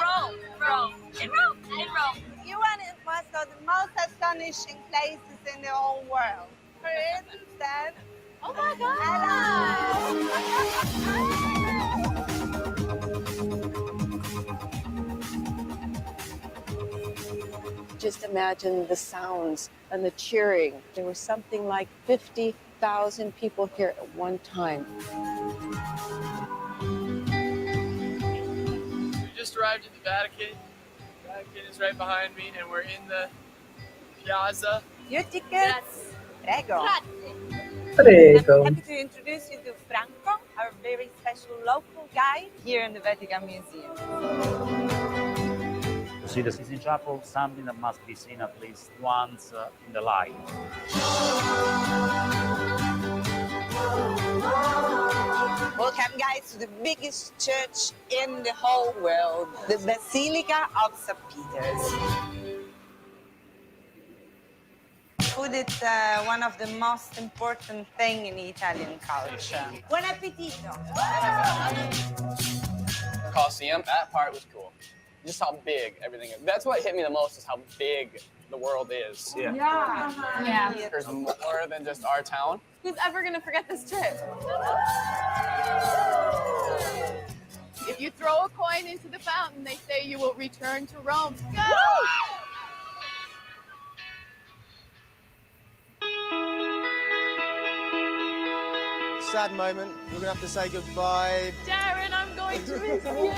Rome, Rome, in Rome, in Rome. You went in one of the most astonishing places in the whole world. For instance, Oh my God! Just imagine the sounds and the cheering. There was something like 50,000 people here at one time. We just arrived at the Vatican. The Vatican is right behind me, and we're in the piazza. your tickets. Prego. Prego. I'm happy to introduce you to Franco, our very special local guide here in the Vatican Museum. To see the Sistine Chapel, something that must be seen at least once in the life. Welcome, guys, to the biggest church in the whole world, the Basilica of St. Peter's. Food is one of the most important things in Italian culture. Buon appetito! Colosseum, that part was cool. Just how big everything is. That's what hit me the most, is how big the world is. Yeah. There's more than just our town. Who's ever gonna forget this trip? If you throw a coin into the fountain, they say you will return to Rome. Go! Sad moment. We're gonna have to say goodbye. Darren, I'm going to miss you.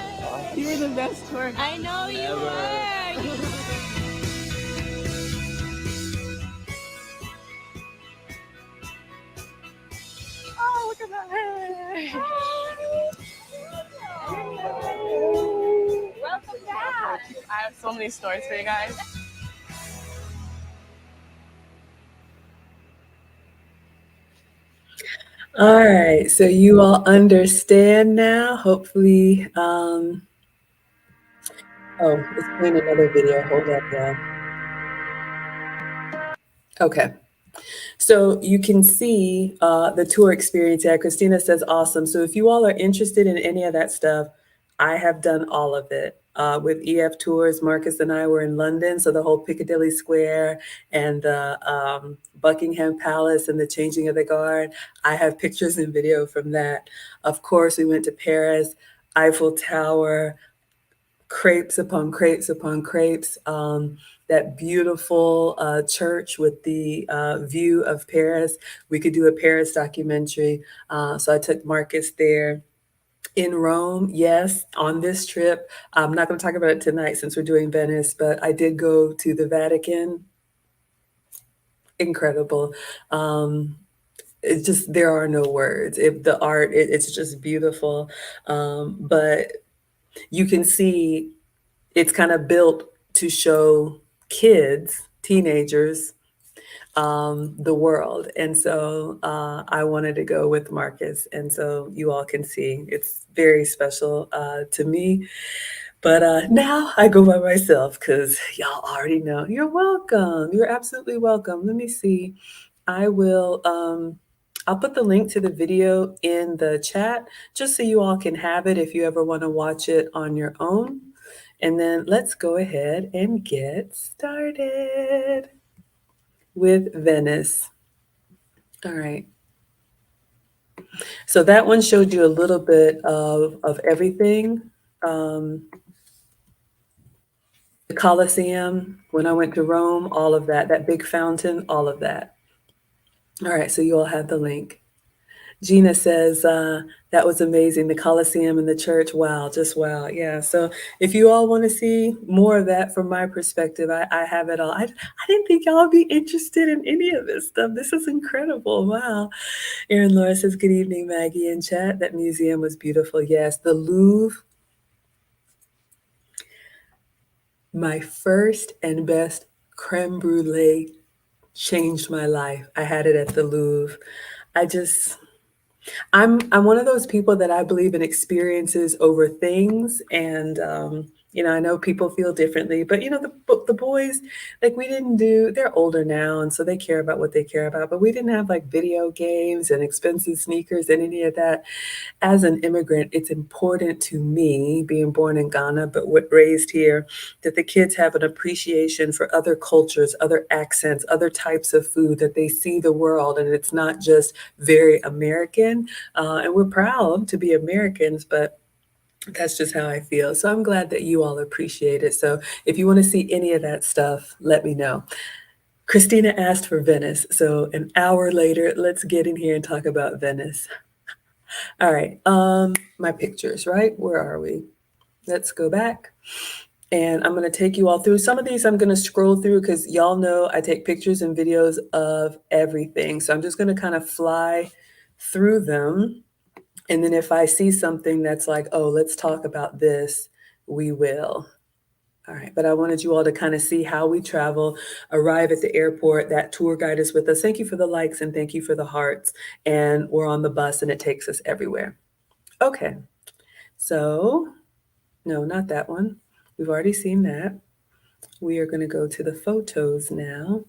You were the best tour. I know you were. Oh, look at that hair. Welcome back. I have so many stories for you guys. All right, so you all understand now, hopefully. Oh, it's playing another video. Hold up, y'all. Okay. So you can see the tour experience here. Christina says, awesome. So if you all are interested in any of that stuff, I have done all of it. With EF Tours, Marcus and I were in London, so the whole Piccadilly Square and the Buckingham Palace and the changing of the guard. I have pictures and video from that. Of course, we went to Paris, Eiffel Tower, crepes upon crepes upon crepes. That beautiful church with the view of Paris. We could do a Paris documentary. So I took Marcus there. In Rome, yes, on this trip. I'm not going to talk about it tonight since we're doing Venice, but I did go to the Vatican. Incredible. It's just, there are no words. The art, it's just beautiful. But you can see it's kind of built to show kids, teenagers, the world. And so I wanted to go with Marcus. And so you all can see it's very special to me. But now I go by myself because y'all already know. You're welcome. You're absolutely welcome. Let me see. I will, I'll put the link to the video in the chat just so you all can have it if you ever want to watch it on your own. And then let's go ahead and get started with Venice. All right. So that one showed you a little bit of everything. The Colosseum, when I went to Rome, all of that, that big fountain, all of that. All right, so you all have the link. Gina says, that was amazing. The Colosseum and the church. Wow, just wow. Yeah. So if you all want to see more of that from my perspective, I have it all. I didn't think y'all would be interested in any of this stuff. This is incredible. Wow. Erin Laura says, good evening, Maggie in chat. That museum was beautiful. Yes, the Louvre. My first and best creme brulee changed my life. I had it at the Louvre. I'm one of those people that I believe in experiences over things. And, I know people feel differently, but, the boys, like they're older now. And so they care about what they care about, but we didn't have like video games and expensive sneakers and any of that. As an immigrant, it's important to me, being born in Ghana, but raised here, that the kids have an appreciation for other cultures, other accents, other types of food, that they see the world and it's not just very American. And we're proud to be Americans, but that's just how I feel. So I'm glad that you all appreciate it. So if you want to see any of that stuff, let me know. Christina asked for Venice. So an hour later, let's get in here and talk about Venice. All right, my pictures, right? Where are we? Let's go back. And I'm going to take you all through. Some of these I'm going to scroll through because y'all know I take pictures and videos of everything. So I'm just going to kind of fly through them. And then if I see something that's like, oh, let's talk about this, we will. All right, but I wanted you all to kind of see how we travel, arrive at the airport. That tour guide is with us. Thank you for the likes and thank you for the hearts. And we're on the bus and it takes us everywhere. Okay, so no, not that one. We've already seen that. We are going to go to the photos now.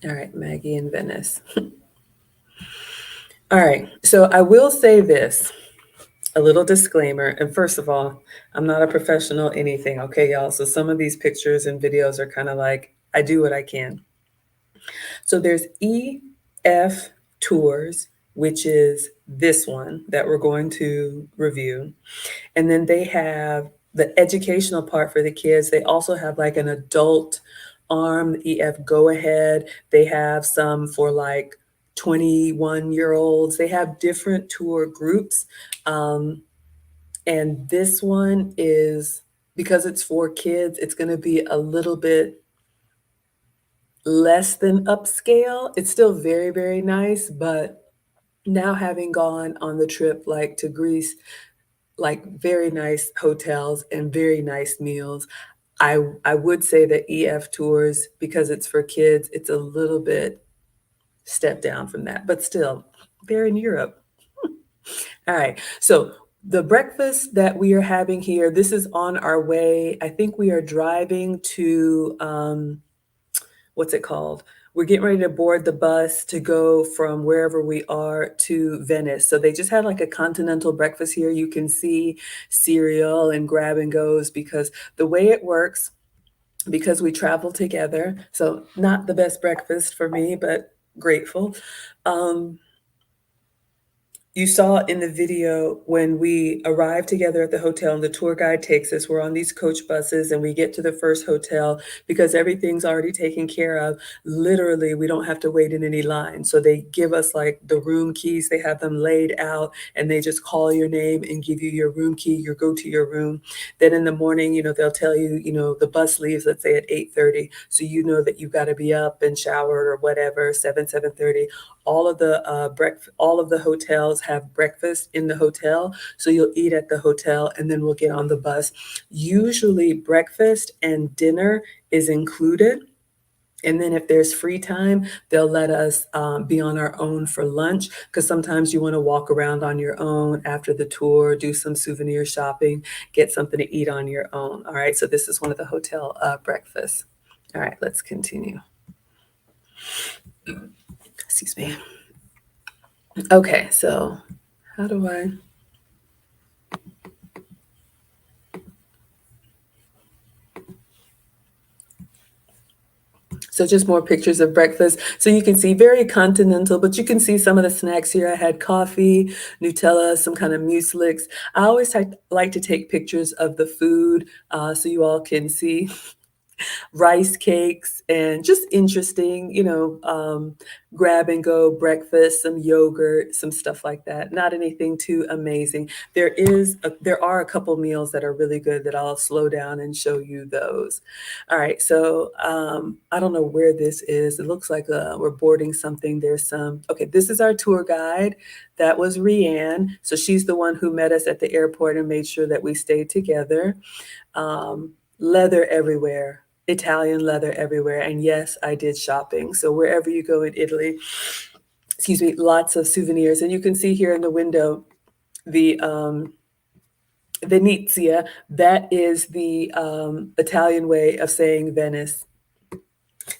All right, Maggie in Venice. All right, so I will say this, a little disclaimer. And first of all, I'm not a professional anything, okay, y'all? So some of these pictures and videos are kind of like, I do what I can. So there's EF Tours, which is this one that we're going to review. And then they have the educational part for the kids. They also have like an adult arm, EF Go Ahead. They have some for like 21-year-olds. They have different tour groups. And this one is, because it's for kids, it's going to be a little bit less than upscale. It's still very, very nice, but now having gone on the trip like to Greece, like very nice hotels and very nice meals, I would say that EF Tours, because it's for kids, it's a little bit step down from that, but still, they're in Europe. All right, so the breakfast that we are having here, this is on our way. I think we are driving to, what's it called? We're getting ready to board the bus to go from wherever we are to Venice. So they just had like a continental breakfast here. You can see cereal and grab and goes, because the way it works, because we travel together, so not the best breakfast for me, but grateful. Um, you saw in the video when we arrive together at the hotel and the tour guide takes us, we're on these coach buses and we get to the first hotel because everything's already taken care of. Literally, we don't have to wait in any line. So they give us like the room keys, they have them laid out and they just call your name and give you your room key, you go to your room. Then in the morning, they'll tell you, the bus leaves, let's say at 8:30. So you know that you've got to be up and showered or whatever, 7:30. All of the hotels have breakfast in the hotel. So you'll eat at the hotel and then we'll get on the bus. Usually breakfast and dinner is included. And then if there's free time, they'll let us be on our own for lunch, because sometimes you want to walk around on your own after the tour, do some souvenir shopping, get something to eat on your own. All right, so this is one of the hotel breakfasts. All right, let's continue. Excuse me. Okay, so how do I? So just more pictures of breakfast. So you can see very continental, but you can see some of the snacks here. I had coffee, Nutella, some kind of muesli. I always like to take pictures of the food so you all can see. Rice cakes and just interesting, grab and go breakfast, some yogurt, some stuff like that. Not anything too amazing. There are a couple meals that are really good that I'll slow down and show you those. All right, so I don't know where this is. It looks like we're boarding something. Okay, this is our tour guide. That was Rianne. So she's the one who met us at the airport and made sure that we stayed together. Leather everywhere. Italian leather everywhere. And yes, I did shopping. So wherever you go in Italy, excuse me, lots of souvenirs. And you can see here in the window, the Venezia, that is the Italian way of saying Venice.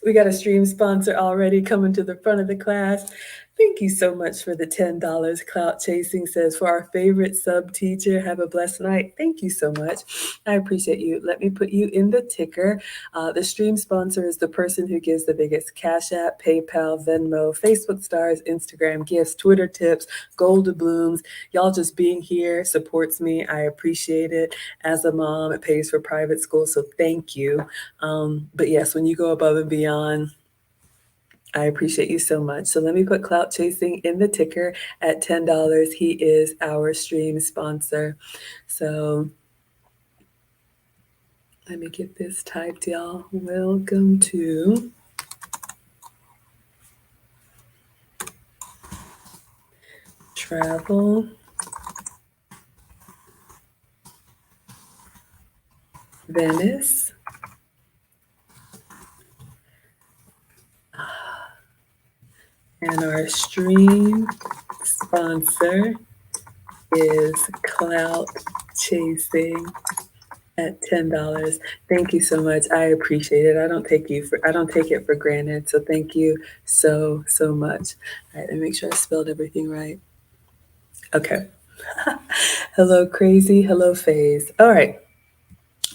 We got a stream sponsor already coming to the front of the class. Thank you so much for the $10. Clout Chasing says, for our favorite sub teacher, have a blessed night. Thank you so much. I appreciate you. Let me put you in the ticker. The stream sponsor is the person who gives the biggest Cash App, PayPal, Venmo, Facebook stars, Instagram gifts, Twitter tips, Golden Blooms. Y'all just being here supports me. I appreciate it. As a mom, it pays for private school, so thank you. But yes, when you go above and beyond, I appreciate you so much. So let me put Clout Chasing in the ticker at $10. He is our stream sponsor. So let me get this typed, y'all. Welcome to Travel Venice. And our stream sponsor is Clout Chasing at $10. Thank you so much. I appreciate it. I don't take it for granted. So thank you so much. All right, let me make sure I spelled everything right. Okay. Hello, Crazy. Hello, Phase. All right.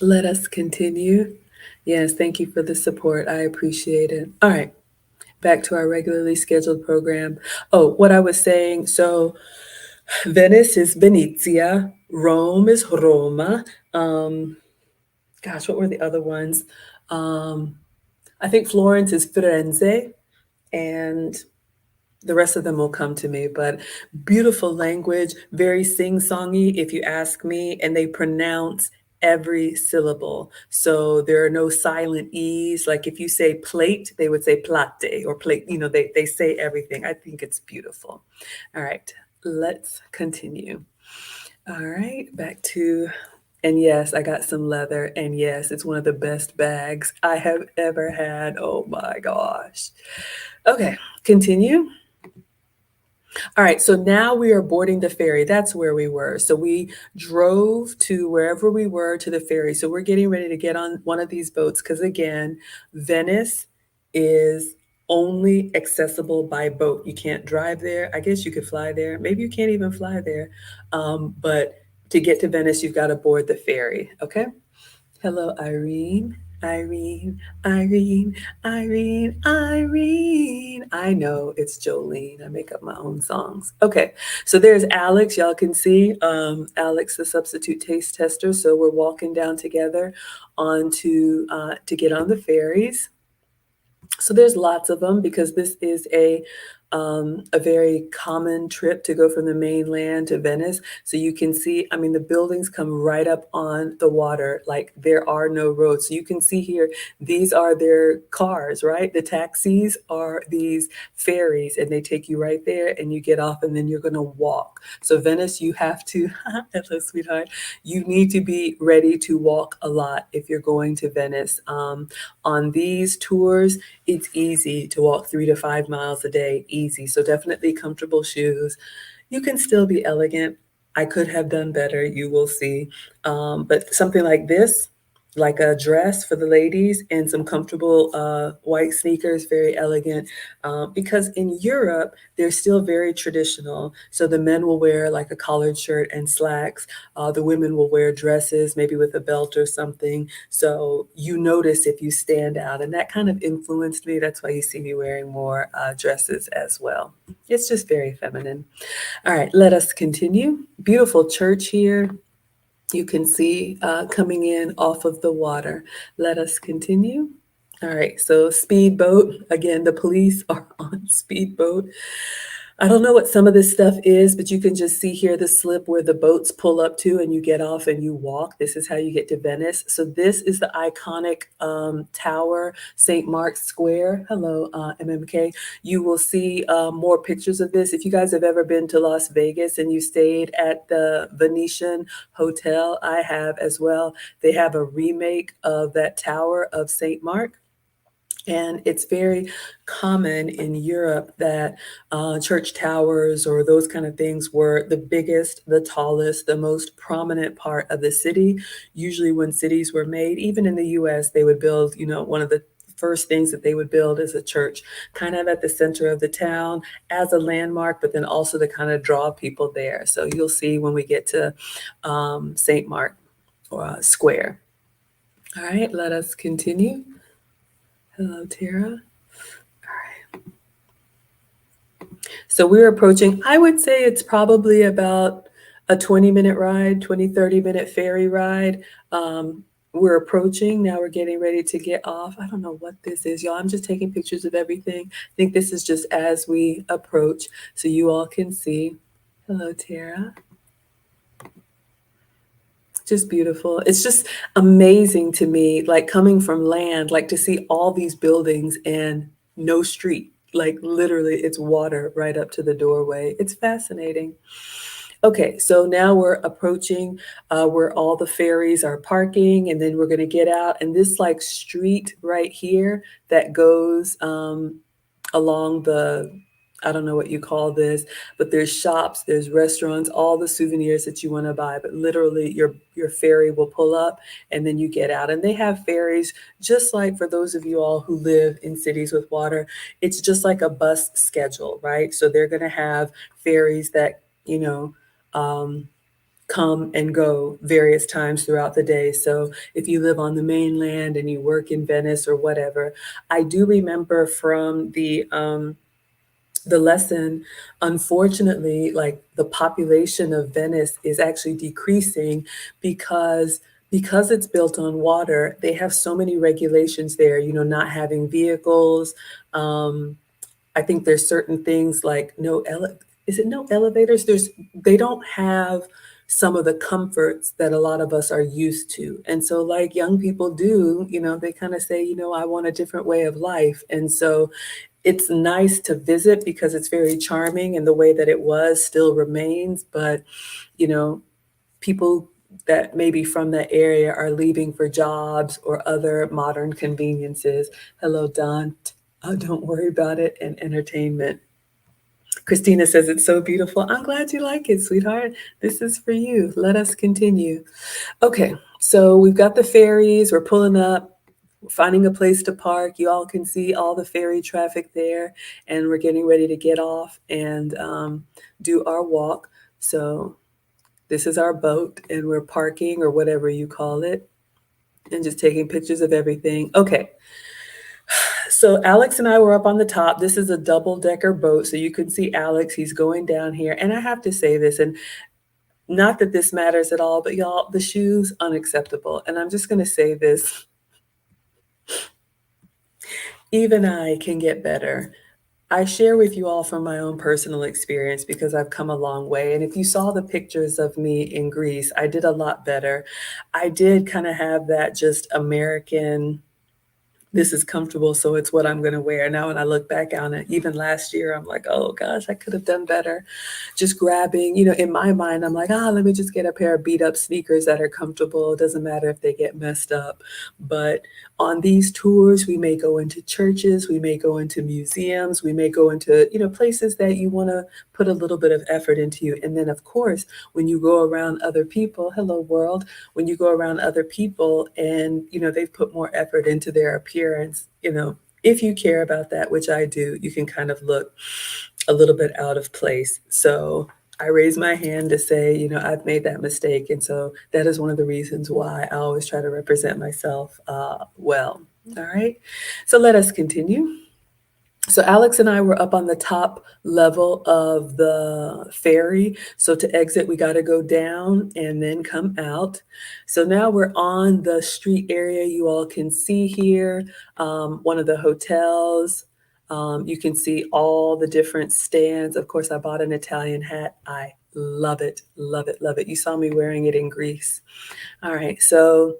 Let us continue. Yes, thank you for the support. I appreciate it. All right. back to our regularly scheduled program. Oh, what I was saying, so Venice is Venezia, Rome is Roma. Gosh, what were the other ones? I think Florence is Firenze, and the rest of them will come to me, but beautiful language, very sing-songy if you ask me, and they pronounce every syllable. So there are no silent E's. Like if you say plate, they would say plate or plate, they say everything. I think it's beautiful. All right, let's continue. All right, back to, and yes, I got some leather, and yes, it's one of the best bags I have ever had. Oh my gosh. Okay, continue. All right, so now we are boarding the ferry. That's where we were. So we drove to wherever we were to the ferry. So we're getting ready to get on one of these boats because, again, Venice is only accessible by boat. You can't drive there. I guess you could fly there. Maybe you can't even fly there. But to get to Venice, you've got to board the ferry. Okay. Hello, Irene. Irene, Irene, Irene, Irene. I know it's Jolene. I make up my own songs. Okay, so there's Alex. Y'all can see Alex, the substitute taste tester. So we're walking down together onto to get on the ferries. So there's lots of them because this is a very common trip to go from the mainland to Venice. So you can see, I mean, the buildings come right up on the water, like there are no roads. So you can see here, these are their cars, right? The taxis are these ferries and they take you right there and you get off and then you're gonna walk. So Venice, you have to, hello sweetheart, you need to be ready to walk a lot if you're going to Venice. On these tours, it's easy to walk 3 to 5 miles a day, easy. So definitely comfortable shoes. You can still be elegant. I could have done better, you will see. But something like this, like a dress for the ladies and some comfortable white sneakers, very elegant. Because in Europe, they're still very traditional. So the men will wear like a collared shirt and slacks. The women will wear dresses, maybe with a belt or something. So you notice if you stand out. And that kind of influenced me. That's why you see me wearing more dresses as well. It's just very feminine. All right, let us continue. Beautiful church here. You can see coming in off of the water. Let us continue. All right, so speedboat. Again, the police are on speedboat. I don't know what some of this stuff is, but you can just see here the slip where the boats pull up to and you get off and you walk. This is how you get to Venice. So this is the iconic tower, St. Mark's Square. Hello, MMK. You will see more pictures of this. If you guys have ever been to Las Vegas and you stayed at the Venetian Hotel, I have as well. They have a remake of that tower of St. Mark. And it's very common in Europe that church towers or those kind of things were the biggest, the tallest, the most prominent part of the city. Usually when cities were made, even in the US, they would build, one of the first things that they would build is a church kind of at the center of the town as a landmark, but then also to kind of draw people there. So you'll see when we get to St. Mark Square. All right, let us continue. Hello, Tara. All right. So we're approaching, I would say it's probably about a 20-minute ride, 30-minute ferry ride. We're approaching, now we're getting ready to get off. I don't know what this is, y'all. I'm just taking pictures of everything. I think this is just as we approach so you all can see. Hello, Tara. Just beautiful. It's just amazing to me, like coming from land, like to see all these buildings and no street, like literally it's water right up to the doorway. It's fascinating. Okay, so now we're approaching where all the ferries are parking and then we're gonna get out and this like street right here that goes along the, I don't know what you call this, but there's shops, there's restaurants, all the souvenirs that you want to buy, but literally your ferry will pull up and then you get out. And they have ferries, just like for those of you all who live in cities with water, it's just like a bus schedule, right? So they're going to have ferries that, come and go various times throughout the day. So if you live on the mainland and you work in Venice or whatever, I do remember from the lesson, unfortunately, like the population of Venice is actually decreasing because it's built on water. They have so many regulations there, you know, not having vehicles. I think there's certain things like is it no elevators? They don't have some of the comforts that a lot of us are used to. And so like young people do, you know, they kind of say, you know, I want a different way of life. And so it's nice to visit because it's very charming and the way that it was still remains. But, you know, people that maybe from that area are leaving for jobs or other modern conveniences. Hello, Don. Don't worry about it. And entertainment. Christina says it's so beautiful. I'm glad you like it, sweetheart. This is for you. Let us continue. Okay, so we've got the ferries. We're pulling up, finding a place to park. You all can see all the ferry traffic there, and we're getting ready to get off and do our walk. So this is our boat, and we're parking or whatever you call it, and just taking pictures of everything. Okay. So Alex and I were up on the top. This is a double-decker boat, so you can see Alex. He's going down here. And I have to say this, and not that this matters at all, but y'all, the shoes, unacceptable. And I'm just going to say this. Even I can get better. I share with you all from my own personal experience because I've come a long way. And if you saw the pictures of me in Greece, I did a lot better. I did kind of have that just American, this is comfortable, so it's what I'm going to wear. Now, when I look back on it, even last year, I'm like, oh gosh, I could have done better. Just grabbing, you know, in my mind, I'm like, let me just get a pair of beat up sneakers that are comfortable. It doesn't matter if they get messed up. But on these tours, we may go into churches, we may go into museums, we may go into, you know, places that you want to put a little bit of effort into you. And then, of course, when you go around other people, hello world, when you go around other people and, you know, they've put more effort into their appearance, you know, if you care about that, which I do, you can kind of look a little bit out of place. So I raise my hand to say, you know, I've made that mistake. And so that is one of the reasons why I always try to represent myself well. All right. So let us continue. So Alex and I were up on the top level of the ferry. So to exit, we got to go down and then come out. So now we're on the street area. You all can see here one of the hotels. You can see all the different stands. Of course, I bought an Italian hat. I love it, love it, love it. You saw me wearing it in Greece. All right, so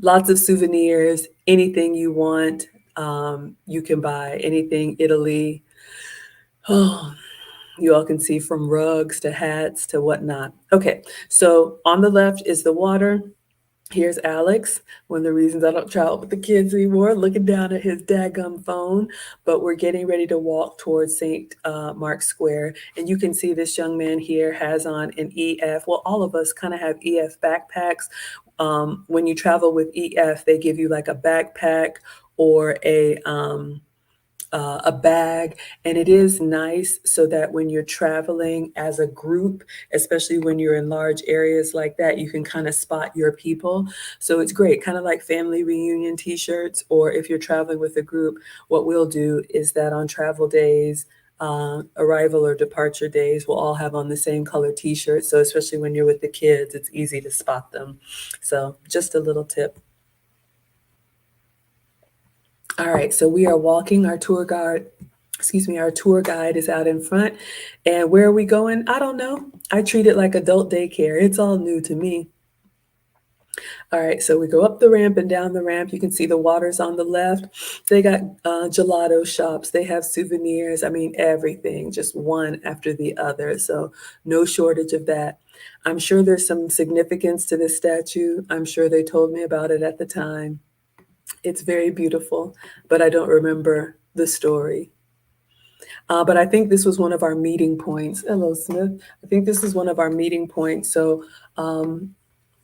lots of souvenirs, anything you want. You can buy anything Italy. Oh, you all can see from rugs to hats to whatnot. Okay, so on the left is the water. Here's Alex, one of the reasons I don't travel with the kids anymore, looking down at his daggum phone. But we're getting ready to walk towards St. Mark's Square. And you can see this young man here has on an EF. Well, all of us kind of have EF backpacks. When you travel with EF, they give you like a backpack or a bag, and it is nice so that when you're traveling as a group, especially when you're in large areas like that, you can kind of spot your people. So it's great, kind of like family reunion t-shirts, or if you're traveling with a group, what we'll do is that on travel days, arrival or departure days, we'll all have on the same color t-shirt. So especially when you're with the kids, it's easy to spot them. So just a little tip. All right, so we are walking. Our tour guide is out in front. And where are we going? I don't know. I treat it like adult daycare. It's all new to me. All right, so we go up the ramp and down the ramp. You can see the water's on the left. They got gelato shops. They have souvenirs. I mean, everything, just one after the other. So no shortage of that. I'm sure there's some significance to this statue. I'm sure they told me about it at the time. It's very beautiful, but I don't remember the story. But I think this was one of our meeting points. Hello, Smith. I think this is one of our meeting points. So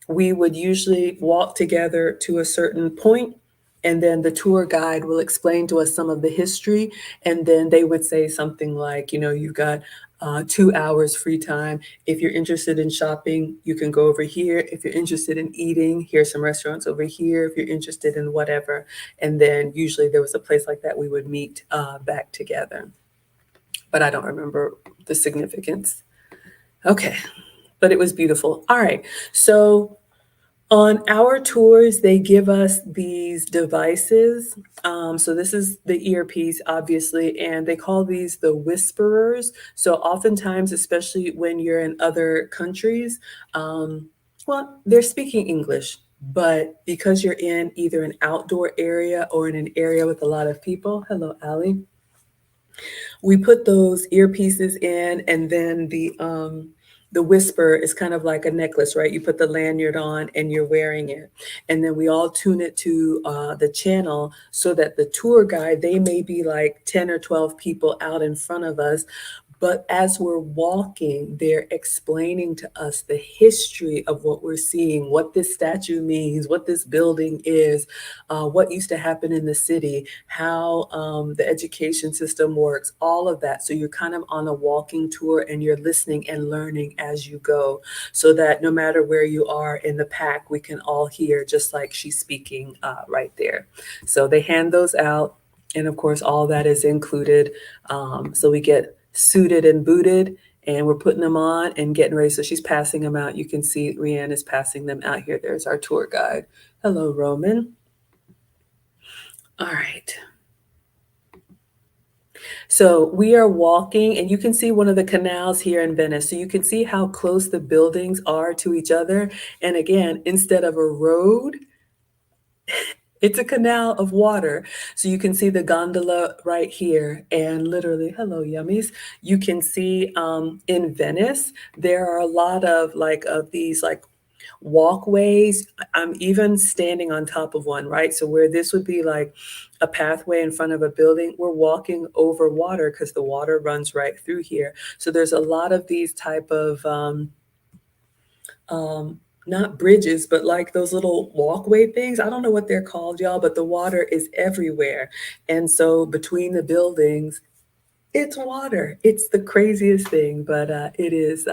we would usually walk together to a certain point, and then the tour guide will explain to us some of the history, and then they would say something like, you know, you've got 2 hours free time. If you're interested in shopping, you can go over here. If you're interested in eating, here's some restaurants over here. If you're interested in whatever. And then usually there was a place like that we would meet back together. But I don't remember the significance. Okay, but it was beautiful. All right, so on our tours, they give us these devices. So this is the earpiece, obviously, and they call these the whisperers. So oftentimes, especially when you're in other countries, well, they're speaking English, but because you're in either an outdoor area or in an area with a lot of people, hello, Allie, we put those earpieces in, and then the whisper is kind of like a necklace, right? You put the lanyard on and you're wearing it. And then we all tune it to the channel so that the tour guide, they may be like 10 or 12 people out in front of us. But as we're walking, they're explaining to us the history of what we're seeing, what this statue means, what this building is, what used to happen in the city, how the education system works, all of that. So you're kind of on a walking tour and you're listening and learning as you go, so that no matter where you are in the pack, we can all hear just like she's speaking right there. So they hand those out. And of course, all that is included. So we get suited and booted, and we're putting them on and getting ready. So she's passing them out. You can see Rianne is passing them out here. There's our tour guide. Hello, Roman. All right. So we are walking, and you can see one of the canals here in Venice. So you can see how close the buildings are to each other. And again, instead of a road, it's a canal of water. So you can see the gondola right here, and literally, hello, yummies. You can see in Venice, there are a lot of these walkways. I'm even standing on top of one, right? So where this would be like a pathway in front of a building, we're walking over water because the water runs right through here. So there's a lot of these type of not bridges, but like those little walkway things. I don't know what they're called, y'all, but the water is everywhere. And so between the buildings, it's water. It's the craziest thing, but it is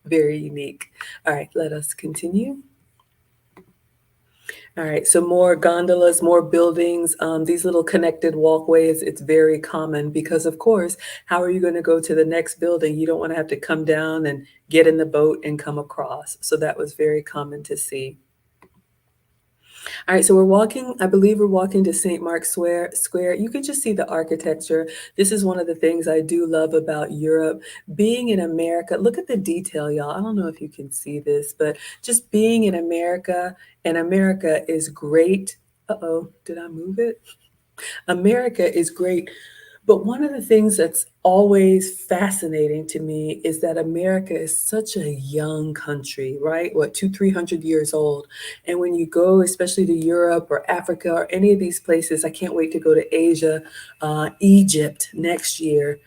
very unique. All right, let us continue. All right, so more gondolas, more buildings, these little connected walkways, it's very common because, of course, how are you going to go to the next building? You don't want to have to come down and get in the boat and come across. So that was very common to see. All right, so we're walking, I believe we're walking to St. Mark's Square. You can just see the architecture. This is one of the things I do love about Europe. Being in America, look at the detail, y'all. I don't know if you can see this, but just being in America, and America is great. Uh-oh, did I move it? America is great. But one of the things that's always fascinating to me is that America is such a young country, right? What, 300 years old. And when you go, especially to Europe or Africa or any of these places, I can't wait to go to Asia, Egypt next year.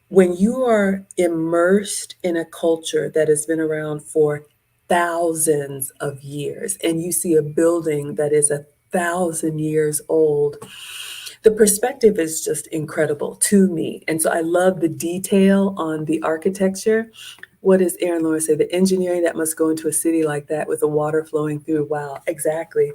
When you are immersed in a culture that has been around for thousands of years, and you see a building that is 1,000 years old, the perspective is just incredible to me. And so I love the detail on the architecture. What does Aaron Lawrence say? The engineering that must go into a city like that with the water flowing through. Wow, exactly.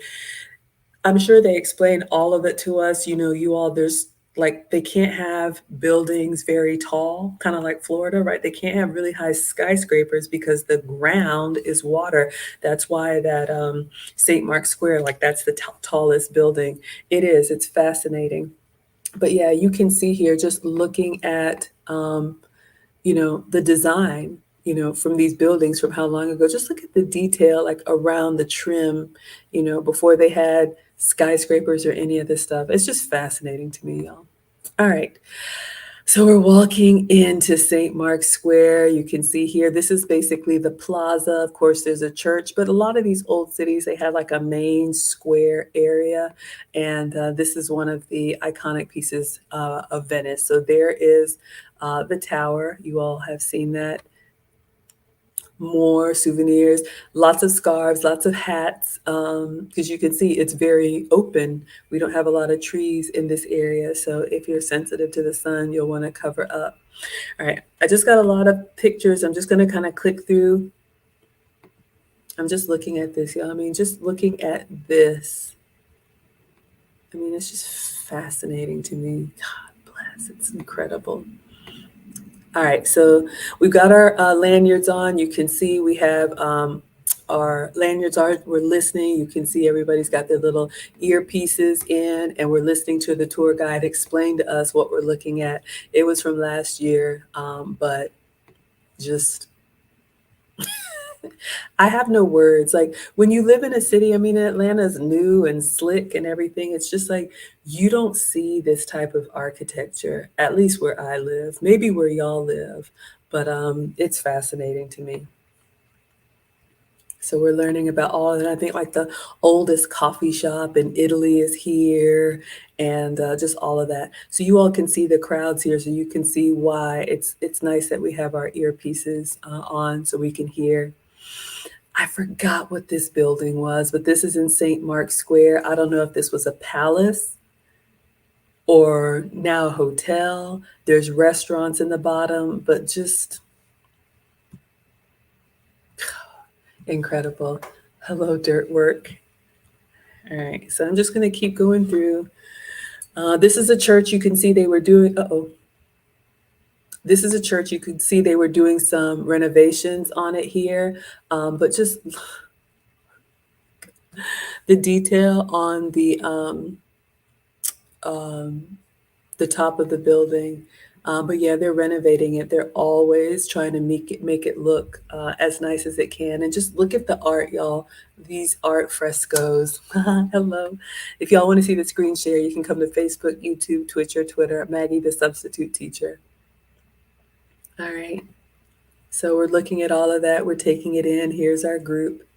I'm sure they explain all of it to us. You know, you all, there's like, they can't have buildings very tall, kind of like Florida, right? They can't have really high skyscrapers because the ground is water. That's why that St. Mark's Square, like that's the tallest building. It is, it's fascinating. But yeah, you can see here just looking at, you know, the design, you know, from these buildings from how long ago. Just look at the detail like around the trim, you know, before they had skyscrapers or any of this stuff. It's just fascinating to me, y'all. All right. So we're walking into St. Mark's Square. You can see here, this is basically the plaza. Of course, there's a church, but a lot of these old cities, they have like a main square area. And this is one of the iconic pieces of Venice. So there is the tower. You all have seen that. more souvenirs, lots of scarves, lots of hats, because you can see it's very open. We don't have a lot of trees in this area, so if you're sensitive to the sun, you'll want to cover up. All right, I just got a lot of pictures. I'm just going to kind of click through. I'm just looking at this, y'all. I mean, just looking at this. I mean, it's just fascinating to me. God bless, it's incredible. All right, so we've got our lanyards on. You can see we have our lanyards are, we're listening. You can see everybody's got their little earpieces in, and we're listening to the tour guide explain to us what we're looking at. It was from last year, but just I have no words. Like when you live in a city, I mean, Atlanta's new and slick and everything. It's just like you don't see this type of architecture, at least where I live, maybe where y'all live, but it's fascinating to me. So we're learning about all, and I think like the oldest coffee shop in Italy is here, and just all of that. So you all can see the crowds here, so you can see why it's nice that we have our earpieces on so we can hear. I forgot what this building was, but this is in St. Mark's Square. I don't know if this was a palace or now a hotel. There's restaurants in the bottom, but just incredible. Hello, dirt work. All right, so I'm just going to keep going through. This is a church. You can see they were doing, This is a church. You could see they were doing some renovations on it here, but just the detail on the top of the building. But yeah, they're renovating it. They're always trying to make it look as nice as it can. And just look at the art, y'all. These art frescoes. Hello. If y'all want to see the screen share, you can come to Facebook, YouTube, Twitch, or Twitter. Maggie, the substitute teacher. All right. So we're looking at all of that. We're taking it in. Here's our group.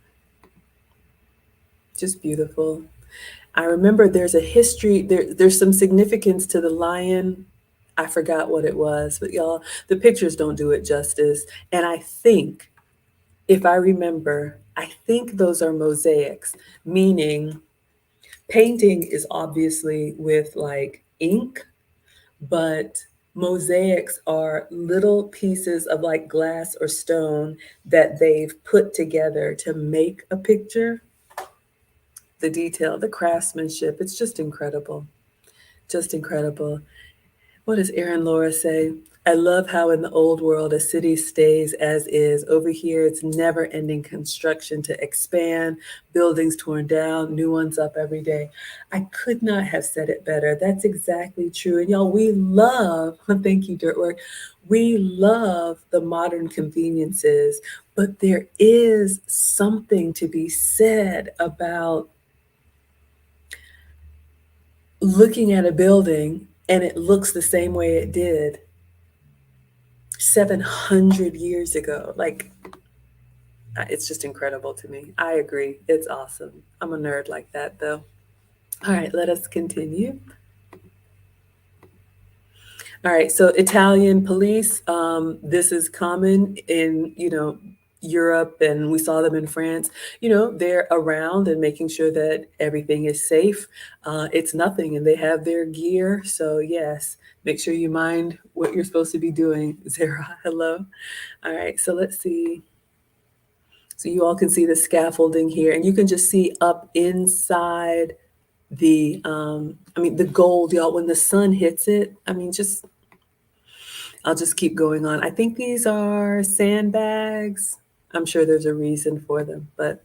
Just beautiful. I remember there's a history, there's some significance to the lion. I forgot what it was, but y'all, the pictures don't do it justice. And I think, if I remember, I think those are mosaics, meaning painting is obviously with like ink, but mosaics are little pieces of like glass or stone that they've put together to make a picture. The detail, the craftsmanship, it's just incredible. Just incredible. What does Erin Laura say? I love how in the old world a city stays as is. Over here, it's never ending construction to expand, buildings torn down, new ones up every day. I could not have said it better. That's exactly true. And y'all, we love, thank you, Dirtwork, we love the modern conveniences, but there is something to be said about looking at a building and it looks the same way it did 700 years ago. Like, it's just incredible to me. I agree. It's awesome. I'm a nerd like that, though. All right, let us continue. All right, so Italian police, this is common in, Europe, and we saw them in France. They're around and making sure that everything is safe. It's nothing, and they have their gear. So yes, make sure you mind what you're supposed to be doing. Zara, hello. All right, so let's see. So you all can see the scaffolding here, and you can just see up inside the, the gold, y'all, when the sun hits it, I'll just keep going on. I think these are sandbags. I'm sure there's a reason for them, but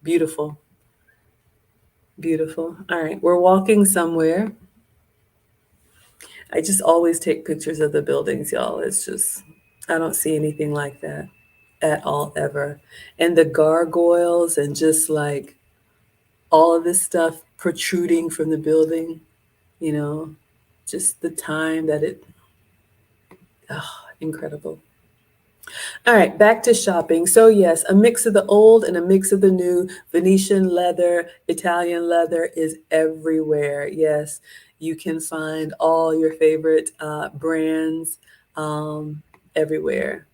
beautiful. Beautiful. All right, we're walking somewhere. I just always take pictures of the buildings, y'all. It's just, I don't see anything like that at all, ever. And the gargoyles and just like all of this stuff protruding from the building, just the time that incredible. All right, back to shopping. So yes, a mix of the old and a mix of the new. Venetian leather, Italian leather is everywhere. Yes, you can find all your favorite brands everywhere.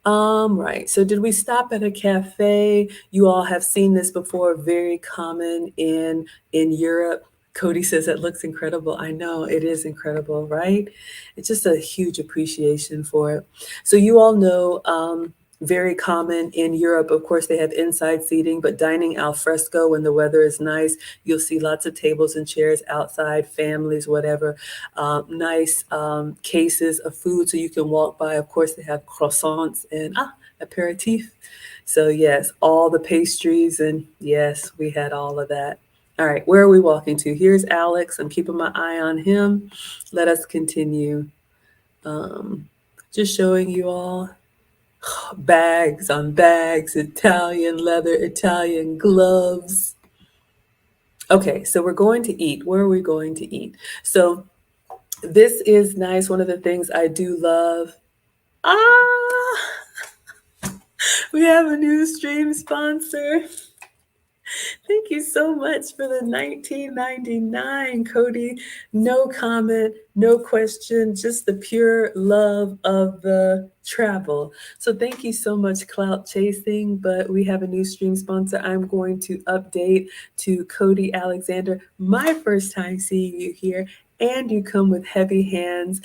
Right. So did we stop at a cafe? You all have seen this before, very common in Europe. Cody says it looks incredible. I know it is incredible, right? It's just a huge appreciation for it. So you all know, very common in Europe. Of course, they have inside seating, but dining al fresco when the weather is nice. You'll see lots of tables and chairs outside, families, whatever. Nice cases of food so you can walk by. Of course, they have croissants and aperitif. So yes, all the pastries, and yes, we had all of that. All right, where are we walking to? Here's Alex. I'm keeping my eye on him. Let us continue. Just showing you all bags on bags, Italian leather, Italian gloves. Okay, so we're going to eat. Where are we going to eat? So this is nice. One of the things I do love. We have a new stream sponsor. Thank you so much for the $19.99, Cody. No comment, no question, just the pure love of the travel. So thank you so much, Clout Chasing. But we have a new stream sponsor. I'm going to update to Cody Alexander. My first time seeing you here. And you come with heavy hands,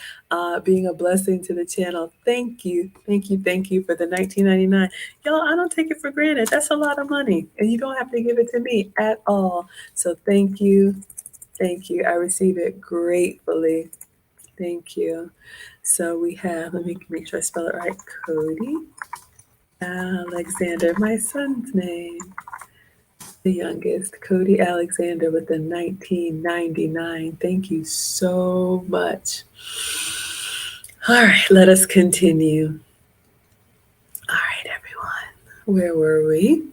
being a blessing to the channel. Thank you, thank you, thank you for the $19.99. Y'all, I don't take it for granted. That's a lot of money, and you don't have to give it to me at all. So thank you, thank you. I receive it gratefully. Thank you. So we have, let me make sure I spell it right, Cody Alexander, my son's name. The youngest, Cody Alexander with the $19.99. Thank you so much. All right, let us continue. All right, everyone, where were we?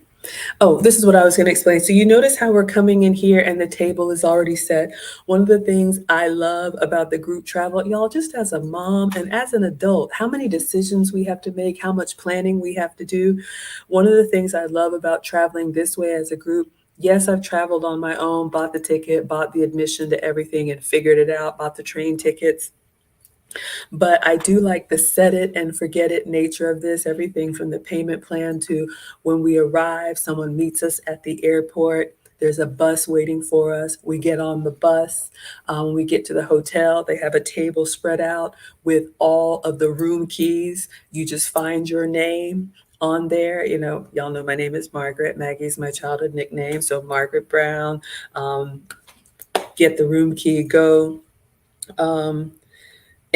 Oh, this is what I was going to explain. So you notice how we're coming in here and the table is already set. One of the things I love about the group travel, y'all, just as a mom and as an adult, how many decisions we have to make, how much planning we have to do. One of the things I love about traveling this way as a group, yes, I've traveled on my own, bought the ticket, bought the admission to everything and figured it out, bought the train tickets. But I do like the set it and forget it nature of this, everything from the payment plan to when we arrive, someone meets us at the airport. There's a bus waiting for us. We get on the bus. When we get to the hotel, they have a table spread out with all of the room keys. You just find your name on there. You know, y'all know my name is Margaret. Maggie's my childhood nickname. So Margaret Brown, get the room key, go.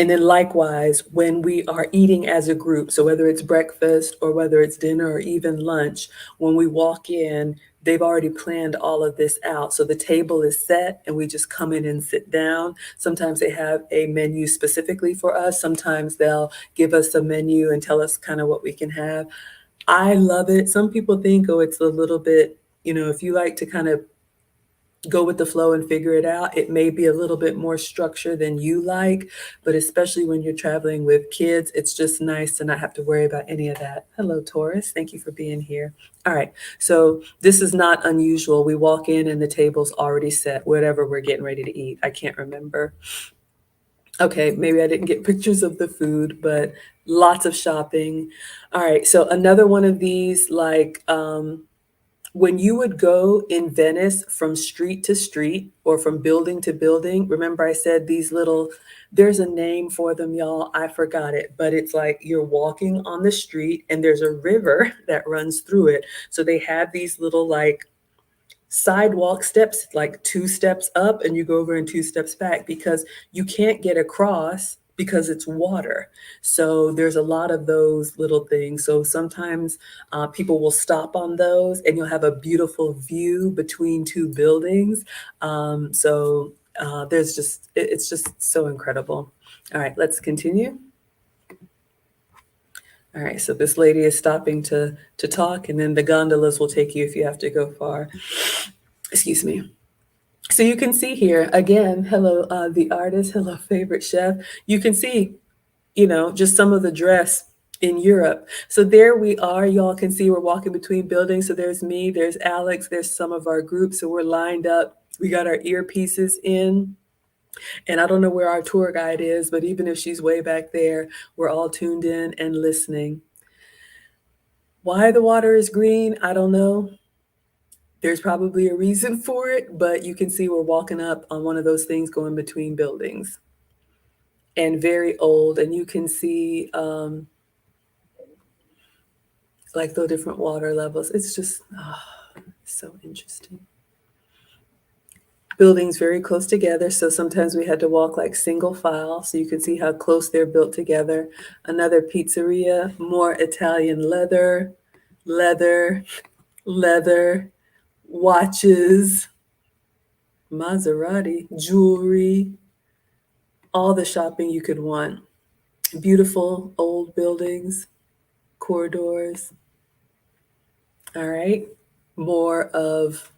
And then likewise, when we are eating as a group, so whether it's breakfast or whether it's dinner or even lunch, when we walk in, they've already planned all of this out. So the table is set and we just come in and sit down. Sometimes they have a menu specifically for us. Sometimes they'll give us a menu and tell us kind of what we can have. I love it. Some people think, oh, it's a little bit, you know, if you like to kind of go with the flow and figure it out, it may be a little bit more structure than you like, but especially when you're traveling with kids, it's just nice to not have to worry about any of that. Hello, Taurus. Thank you for being here. All right. So this is not unusual. We walk in and the table's already set, whatever we're getting ready to eat. I can't remember. Okay, maybe I didn't get pictures of the food, but lots of shopping. All right. So another one of these, like, when you would go in Venice from street to street or from building to building, remember I said these little, there's a name for them, y'all. I forgot it, but it's like you're walking on the street and there's a river that runs through it. So they have these little like sidewalk steps, like 2 steps up and you go over and 2 steps back because you can't get across because it's water. So there's a lot of those little things. So sometimes people will stop on those and you'll have a beautiful view between 2 buildings. There's just, it's just so incredible. All right, let's continue. All right, so this lady is stopping to talk, and then the gondolas will take you if you have to go far. Excuse me. So you can see here, again, hello, the artist, hello, favorite chef. You can see, you know, just some of the dress in Europe. So there we are. Y'all can see we're walking between buildings. So there's me, there's Alex, there's some of our groups. So we're lined up. We got our earpieces in. And I don't know where our tour guide is, but even if she's way back there, we're all tuned in and listening. Why the water is green, I don't know. There's probably a reason for it, but you can see we're walking up on one of those things going between buildings, and very old. And you can see like the different water levels. It's just so interesting. Buildings very close together, so sometimes we had to walk like single file, so you can see how close they're built together. Another pizzeria, more Italian leather, leather, leather, watches, Maserati, jewelry, all the shopping you could want. Beautiful old buildings, corridors. All right, more of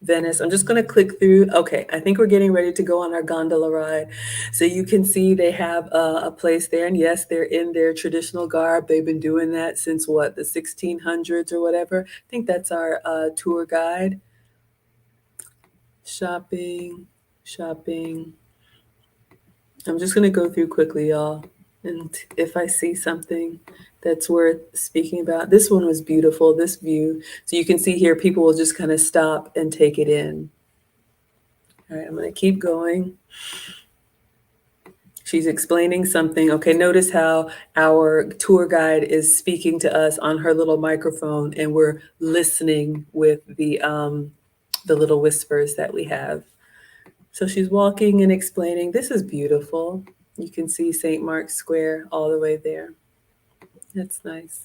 Venice. I'm just going to click through. Okay, I think we're getting ready to go on our gondola ride. So you can see they have a place there. And yes, they're in their traditional garb. They've been doing that since what, the 1600s or whatever. I think that's our tour guide. Shopping, shopping. I'm just going to go through quickly, y'all. And if I see something that's worth speaking about, this one was beautiful, this view. So you can see here, people will just kind of stop and take it in. All right, I'm going to keep going. She's explaining something. Okay, notice how our tour guide is speaking to us on her little microphone, and we're listening with the little whispers that we have. So she's walking and explaining. This is beautiful. You can see St. Mark's Square all the way there. That's nice.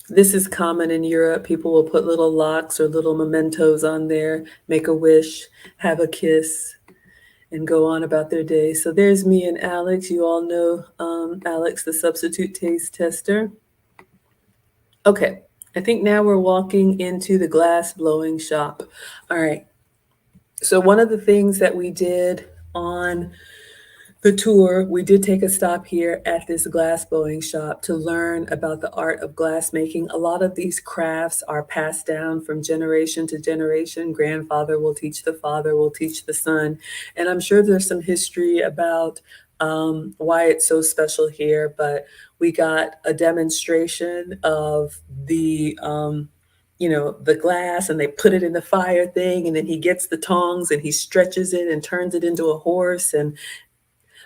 This is common in Europe. People will put little locks or little mementos on there, make a wish, have a kiss, and go on about their day. So there's me and Alex. You all know Alex, the substitute taste tester. Okay, I think now we're walking into the glass blowing shop. All right. So one of the things that we did on the tour, we did take a stop here at this glass blowing shop to learn about the art of glass making. A lot of these crafts are passed down from generation to generation. Grandfather will teach the father, will teach the son. And I'm sure there's some history about why it's so special here, but we got a demonstration of the the glass, and they put it in the fire thing, and then he gets the tongs and he stretches it and turns it into a horse, and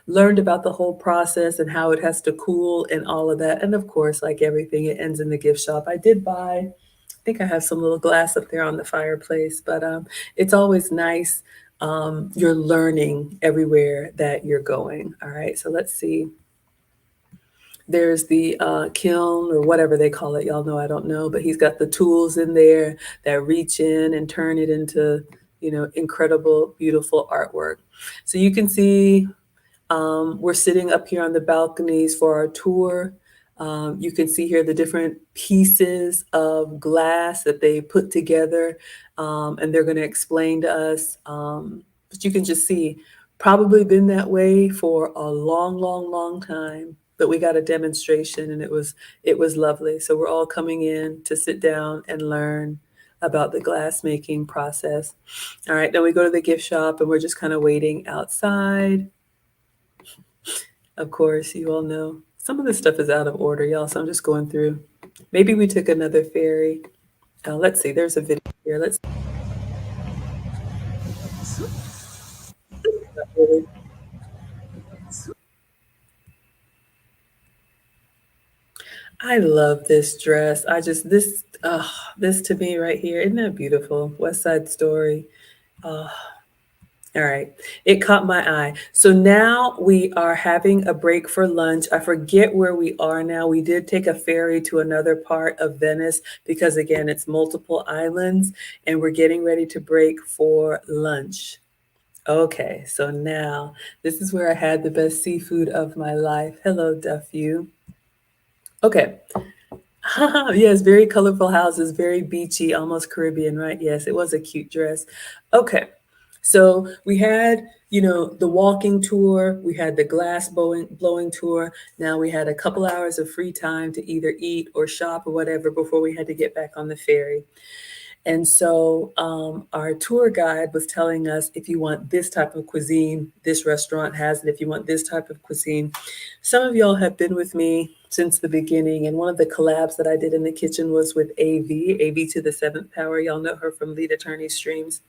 learned about the whole process and how it has to cool and all of that. And of course, like everything, it ends in the gift shop. I did buy, I think I have some little glass up there on the fireplace, but it's always nice. You're learning everywhere that you're going. All right, so let's see. There's the kiln or whatever they call it. Y'all know I don't know, but he's got the tools in there that reach in and turn it into, incredible, beautiful artwork. So you can see we're sitting up here on the balconies for our tour. You can see here the different pieces of glass that they put together, and they're going to explain to us. But you can just see, probably been that way for a long, long, long time. But we got a demonstration, and it was lovely. So we're all coming in to sit down and learn about the glass making process. All right, then we go to the gift shop, and we're just kind of waiting outside. Of course, you all know some of this stuff is out of order, y'all, so I'm just going through. Maybe we took another ferry. Let's see, there's a video here. Let's. I love this dress. This to me right here, isn't that beautiful? West Side Story. All right, it caught my eye. So now we are having a break for lunch. I forget where we are now. We did take a ferry to another part of Venice because, again, it's multiple islands, and we're getting ready to break for lunch. Okay, so now this is where I had the best seafood of my life. Hello, Duffu. Okay. Yes, very colorful houses, very beachy, almost Caribbean, right? Yes, it was a cute dress. Okay. So we had, the walking tour, we had the glass blowing tour. Now we had a couple hours of free time to either eat or shop or whatever before we had to get back on the ferry. And so our tour guide was telling us, if you want this type of cuisine, this restaurant has it. If you want this type of cuisine. Some of y'all have been with me since the beginning. And one of the collabs that I did in the kitchen was with AV to the seventh power. Y'all know her from Lead Attorney Streams.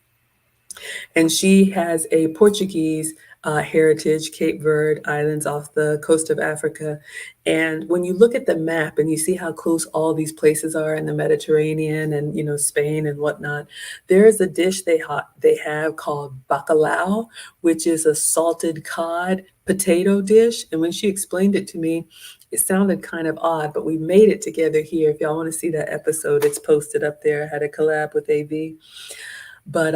And she has a Portuguese heritage, Cape Verde Islands off the coast of Africa. And when you look at the map and you see how close all these places are in the Mediterranean and, you know, Spain and whatnot, there is a dish they have called bacalhau, which is a salted cod potato dish. And when she explained it to me, it sounded kind of odd, but we made it together here. If y'all want to see that episode, it's posted up there. I had a collab with AV. But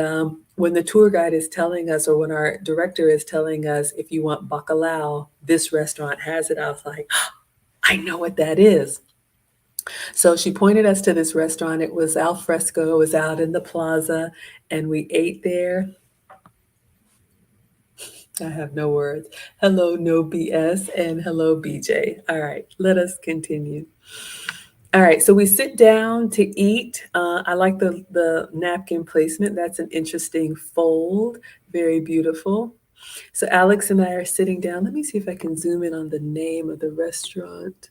when the tour guide is telling us, or when our director is telling us, if you want bacalhau, this restaurant has it, I was like, oh, I know what that is. So she pointed us to this restaurant. It was al fresco. It was out in the plaza, and we ate there. I have no words. Hello, No BS, and hello, BJ. All right, let us continue. All right, so we sit down to eat. I like the napkin placement. That's an interesting fold. Very beautiful. So Alex and I are sitting down. Let me see if I can zoom in on the name of the restaurant.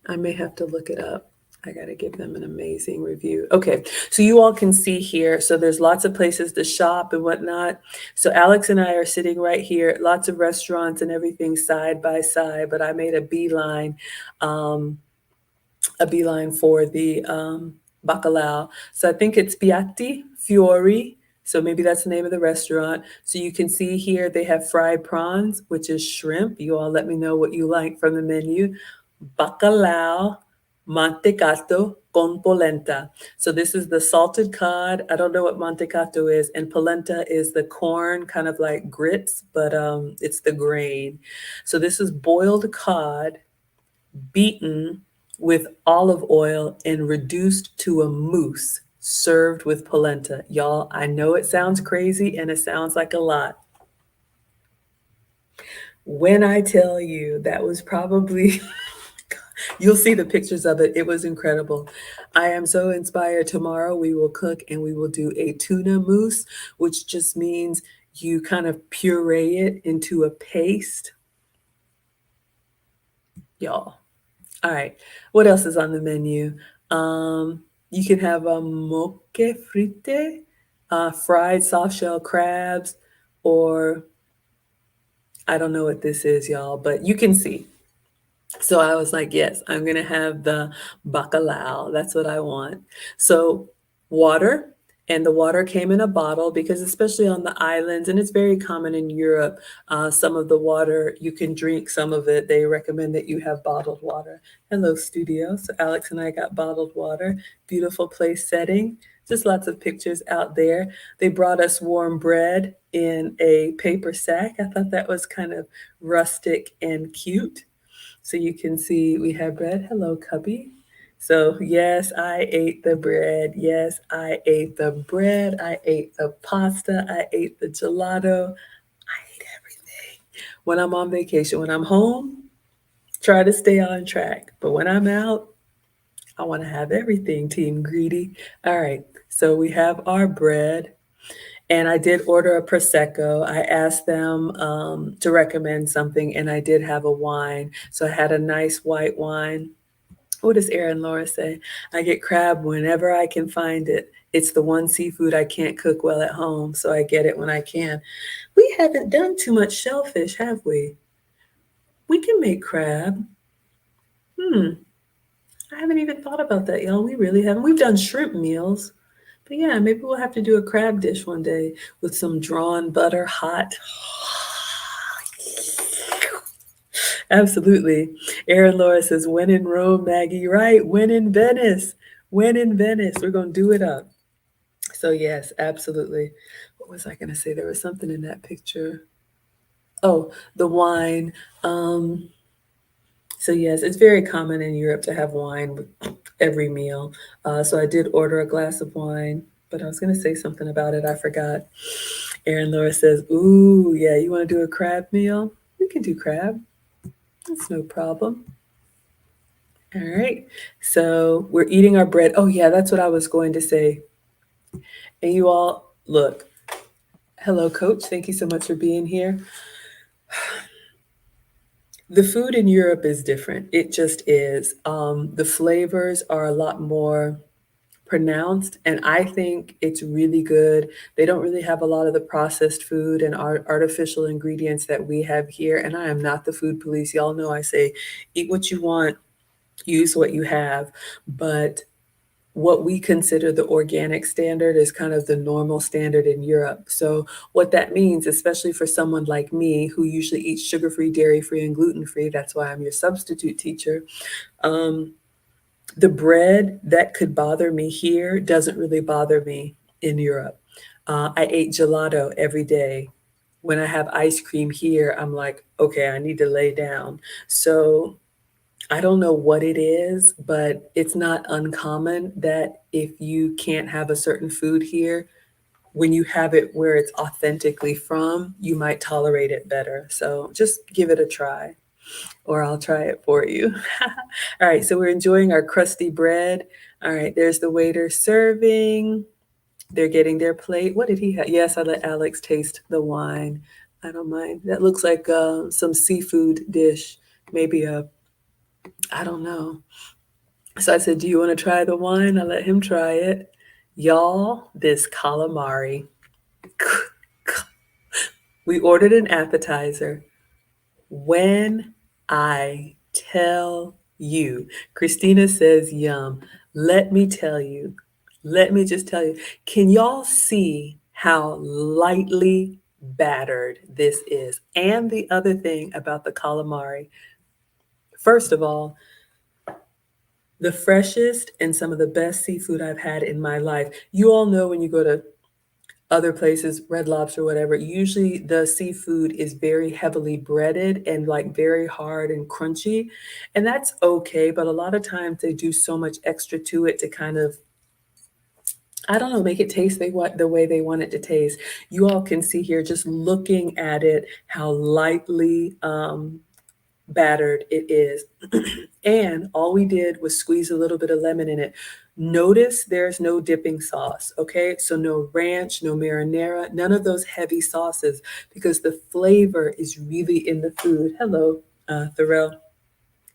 I may have to look it up. I got to give them an amazing review. Okay, so you all can see here. So there's lots of places to shop and whatnot. So Alex and I are sitting right here, lots of restaurants and everything side by side, but I made a beeline for the bacalhau. So I think it's Piatti Fiori. So maybe that's the name of the restaurant. So you can see here they have fried prawns, which is shrimp. You all let me know what you like from the menu. Bacalhau mantecato con polenta. So this is the salted cod. I don't know what mantecato is. And polenta is the corn, kind of like grits, but it's the grain. So this is boiled cod, beaten with olive oil and reduced to a mousse, served with polenta. Y'all, I know it sounds crazy and it sounds like a lot. When I tell you that was probably, you'll see the pictures of it. It was incredible. I am so inspired. Tomorrow we will cook and we will do a tuna mousse, which just means you kind of puree it into a paste. Y'all. All right. What else is on the menu? You can have a moke frite, fried soft shell crabs, or I don't know what this is, y'all, but you can see. So I was like, yes, I'm going to have the bacalhau. That's what I want. So water, and the water came in a bottle because especially on the islands, and it's very common in Europe, some of the water you can drink, some of it, they recommend that you have bottled water. Hello, studio. So Alex and I got bottled water. Beautiful place setting. Just lots of pictures out there. They brought us warm bread in a paper sack. I thought that was kind of rustic and cute. So you can see we have bread. Hello, Cubby. So yes, I ate the bread. Yes, I ate the bread. I ate the pasta. I ate the gelato. I ate everything. When I'm on vacation, when I'm home, try to stay on track. But when I'm out, I want to have everything, Team Greedy. All right, so we have our bread. And I did order a Prosecco. I asked them to recommend something, and I did have a wine. So I had a nice white wine. What does Erin Laura say? I get crab whenever I can find it. It's the one seafood I can't cook well at home, so I get it when I can. We haven't done too much shellfish, have we? We can make crab. I haven't even thought about that, y'all. We really haven't. We've done shrimp meals. But yeah, maybe we'll have to do a crab dish one day with some drawn butter, hot. Absolutely. Erin Laura says, when in Rome, Maggie, right? When in Venice. When in Venice. We're going to do it up. So yes, absolutely. What was I going to say? There was something in that picture. Oh, the wine. So yes, it's very common in Europe to have wine with every meal. So I did order a glass of wine, but I was going to say something about it. I forgot. Erin Laura says, ooh, yeah, you want to do a crab meal? We can do crab. That's no problem. All right. So we're eating our bread. Oh, yeah, that's what I was going to say. And you all, look, hello, coach. Thank you so much for being here. The food in Europe is different. It just is. The flavors are a lot more pronounced, and I think it's really good. They don't really have a lot of the processed food and artificial ingredients that we have here. And I am not the food police. Y'all know I say, eat what you want, use what you have. But what we consider the organic standard is kind of the normal standard in Europe. So, what that means, especially for someone like me who usually eats sugar free, dairy free, and gluten free, that's why I'm your substitute teacher. Um, the bread that could bother me here doesn't really bother me in Europe. I ate gelato every day. When I have ice cream here, I'm like, okay, I need to lay down. So, I don't know what it is, but it's not uncommon that if you can't have a certain food here, when you have it where it's authentically from, you might tolerate it better. So just give it a try, or I'll try it for you. All right, so we're enjoying our crusty bread. All right, there's the waiter serving. They're getting their plate. What did he have? Yes, I let Alex taste the wine. I don't mind. That looks like some seafood dish, maybe I don't know. So I said, do you want to try the wine? I let him try it. Y'all, this calamari. We ordered an appetizer. When I tell you, Christina says, yum. Let me tell you, let me just tell you, can y'all see how lightly battered this is? And the other thing about the calamari, first of all, the freshest and some of the best seafood I've had in my life. You all know when you go to other places, Red Lobster, whatever, usually the seafood is very heavily breaded and like very hard and crunchy. And that's okay, but a lot of times they do so much extra to it to kind of, I don't know, make it taste the way they want it to taste. You all can see here, just looking at it, how lightly battered it is. And all we did was squeeze a little bit of lemon in it. Notice there's no dipping sauce, okay? So no ranch, no marinara, none of those heavy sauces because the flavor is really in the food. Hello, Thorell.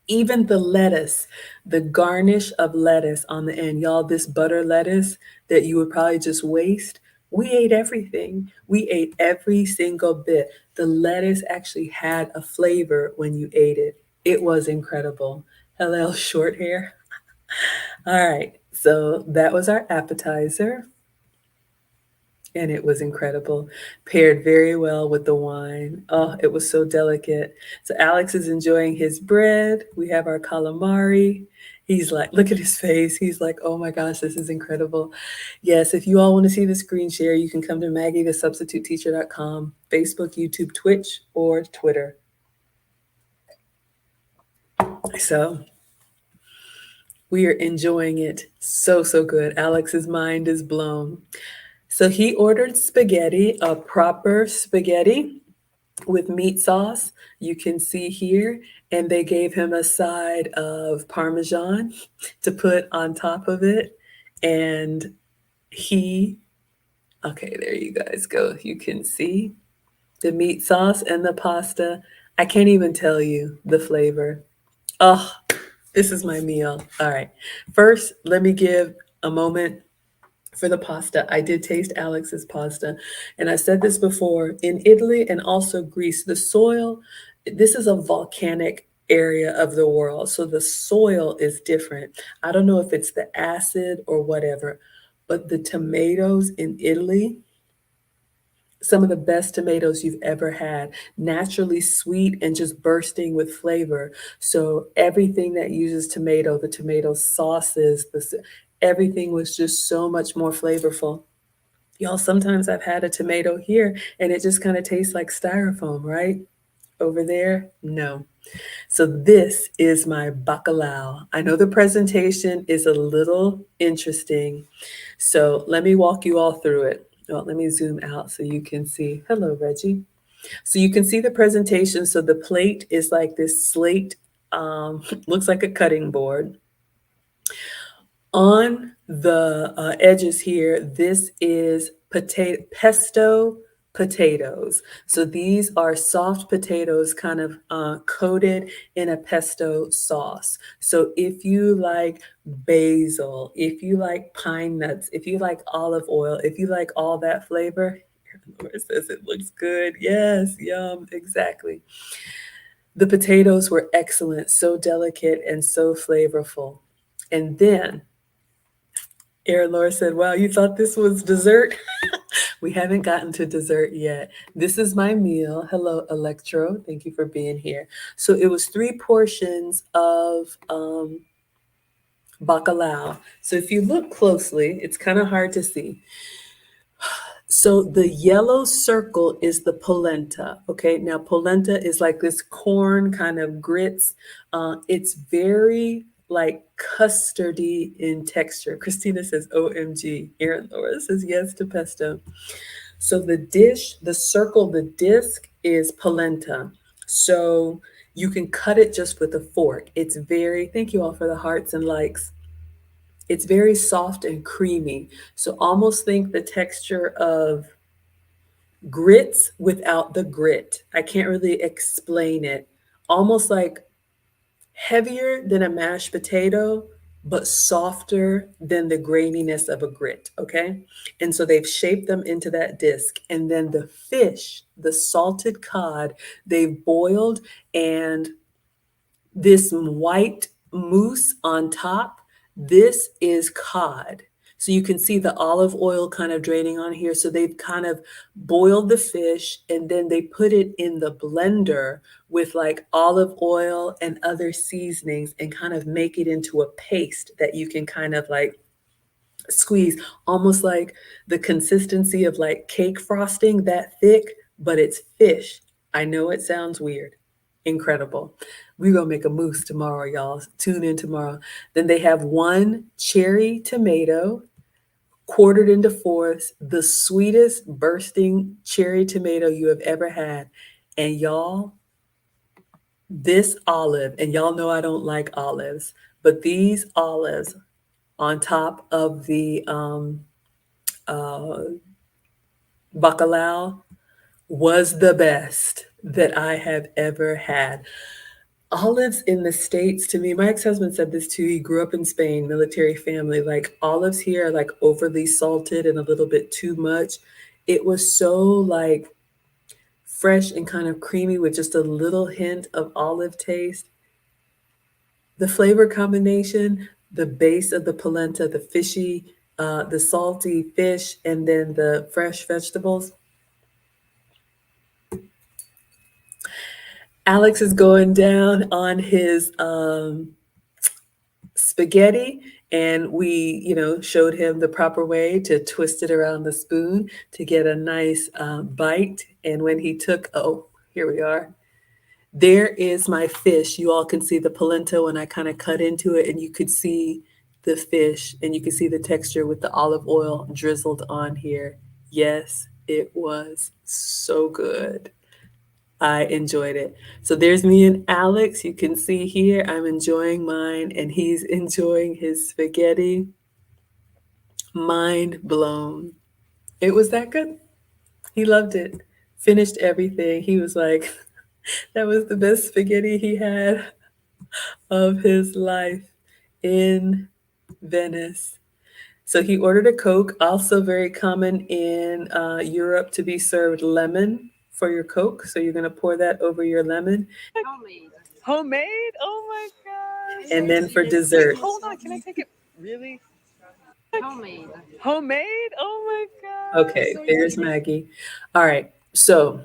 Even the lettuce, the garnish of lettuce on the end, y'all, this butter lettuce that you would probably just waste, we ate everything. We ate every single bit. The lettuce actually had a flavor when you ate it. It was incredible. Hello, short hair. All right, so that was our appetizer. And it was incredible. Paired very well with the wine. Oh, it was so delicate. So Alex is enjoying his bread. We have our calamari. He's like, look at his face. He's like, oh my gosh, this is incredible. Yes, if you all want to see the screen share, you can come to MaggieTheSubstituteTeacher.com, Facebook, YouTube, Twitch, or Twitter. So we are enjoying it so, so good. Alex's mind is blown. So he ordered spaghetti, a proper spaghetti with meat sauce. You can see here, and they gave him a side of Parmesan to put on top of it. And okay, there you guys go. You can see the meat sauce and the pasta. I can't even tell you the flavor. Oh, this is my meal. All right. First, let me give a moment for the pasta. I did taste Alex's pasta. And I said this before, in Italy and also Greece, the soil, this is a volcanic area of the world. So the soil is different. I don't know if it's the acid or whatever, but the tomatoes in Italy, some of the best tomatoes you've ever had, naturally sweet and just bursting with flavor. So everything that uses tomato, the tomato sauces, everything was just so much more flavorful. Y'all, sometimes I've had a tomato here and it just kind of tastes like styrofoam, right? Over there, no. So this is my bacalao. I know the presentation is a little interesting. So let me walk you all through it. Well, let me zoom out so you can see. Hello, Reggie. So you can see the presentation. So the plate is like this slate looks like a cutting board. On the edges here, this is pesto potatoes. So these are soft potatoes kind of coated in a pesto sauce. So if you like basil, if you like pine nuts, if you like olive oil, if you like all that flavor, Laura says it looks good. Yes, yum, exactly. The potatoes were excellent, so delicate and so flavorful. And then Erin Laura said, wow, you thought this was dessert? We haven't gotten to dessert yet. This is my meal. Hello, Electro. Thank you for being here. So it was 3 portions of bacalao. So if you look closely, it's kind of hard to see. So the yellow circle is the polenta. Okay, now polenta is like this corn kind of grits. It's very like custardy in texture. Christina says, OMG. Erin Laura says yes to pesto. So the dish, the circle, the disc is polenta. So you can cut it just with a fork. It's very, thank you all for the hearts and likes. It's very soft and creamy. So almost think the texture of grits without the grit. I can't really explain it. Almost like heavier than a mashed potato, but softer than the graininess of a grit, okay? And so they've shaped them into that disc. And then the fish, the salted cod, they've boiled, and this white mousse on top, this is cod. So you can see the olive oil kind of draining on here. So they've kind of boiled the fish and then they put it in the blender with like olive oil and other seasonings and kind of make it into a paste that you can kind of like squeeze, almost like the consistency of like cake frosting, that thick, but it's fish. I know it sounds weird. Incredible. We're gonna make a mousse tomorrow, y'all. Tune in tomorrow. Then they have 1 cherry tomato quartered into fourths, the sweetest bursting cherry tomato you have ever had. And y'all, this olive, and y'all know I don't like olives, but these olives on top of the uh, bacalao was the best that I have ever had. Olives in the States, to me, my ex-husband said this too. He grew up in Spain, military family. Like olives here are like overly salted and a little bit too much. It was so like fresh and kind of creamy with just a little hint of olive taste. The flavor combination, the base of the polenta, the fishy, the salty fish, and then the fresh vegetables. Alex is going down on his spaghetti, and we, showed him the proper way to twist it around the spoon to get a nice bite. And when he took, oh, here we are. There is my fish. You all can see the polenta when I kind of cut into it, and you could see the fish, and you can see the texture with the olive oil drizzled on here. Yes, it was so good. I enjoyed it. So there's me and Alex. You can see here, I'm enjoying mine and he's enjoying his spaghetti. Mind blown. It was that good. He loved it. Finished everything. He was like, that was the best spaghetti he had of his life in Venice. So he ordered a Coke, also very common in Europe to be served lemon for your Coke. So you're going to pour that over your lemon. Homemade. Homemade? Oh my gosh. And then for dessert. Hold on, can I take it? Really? Homemade. Homemade? Oh my gosh. Okay, so there's Maggie. All right, so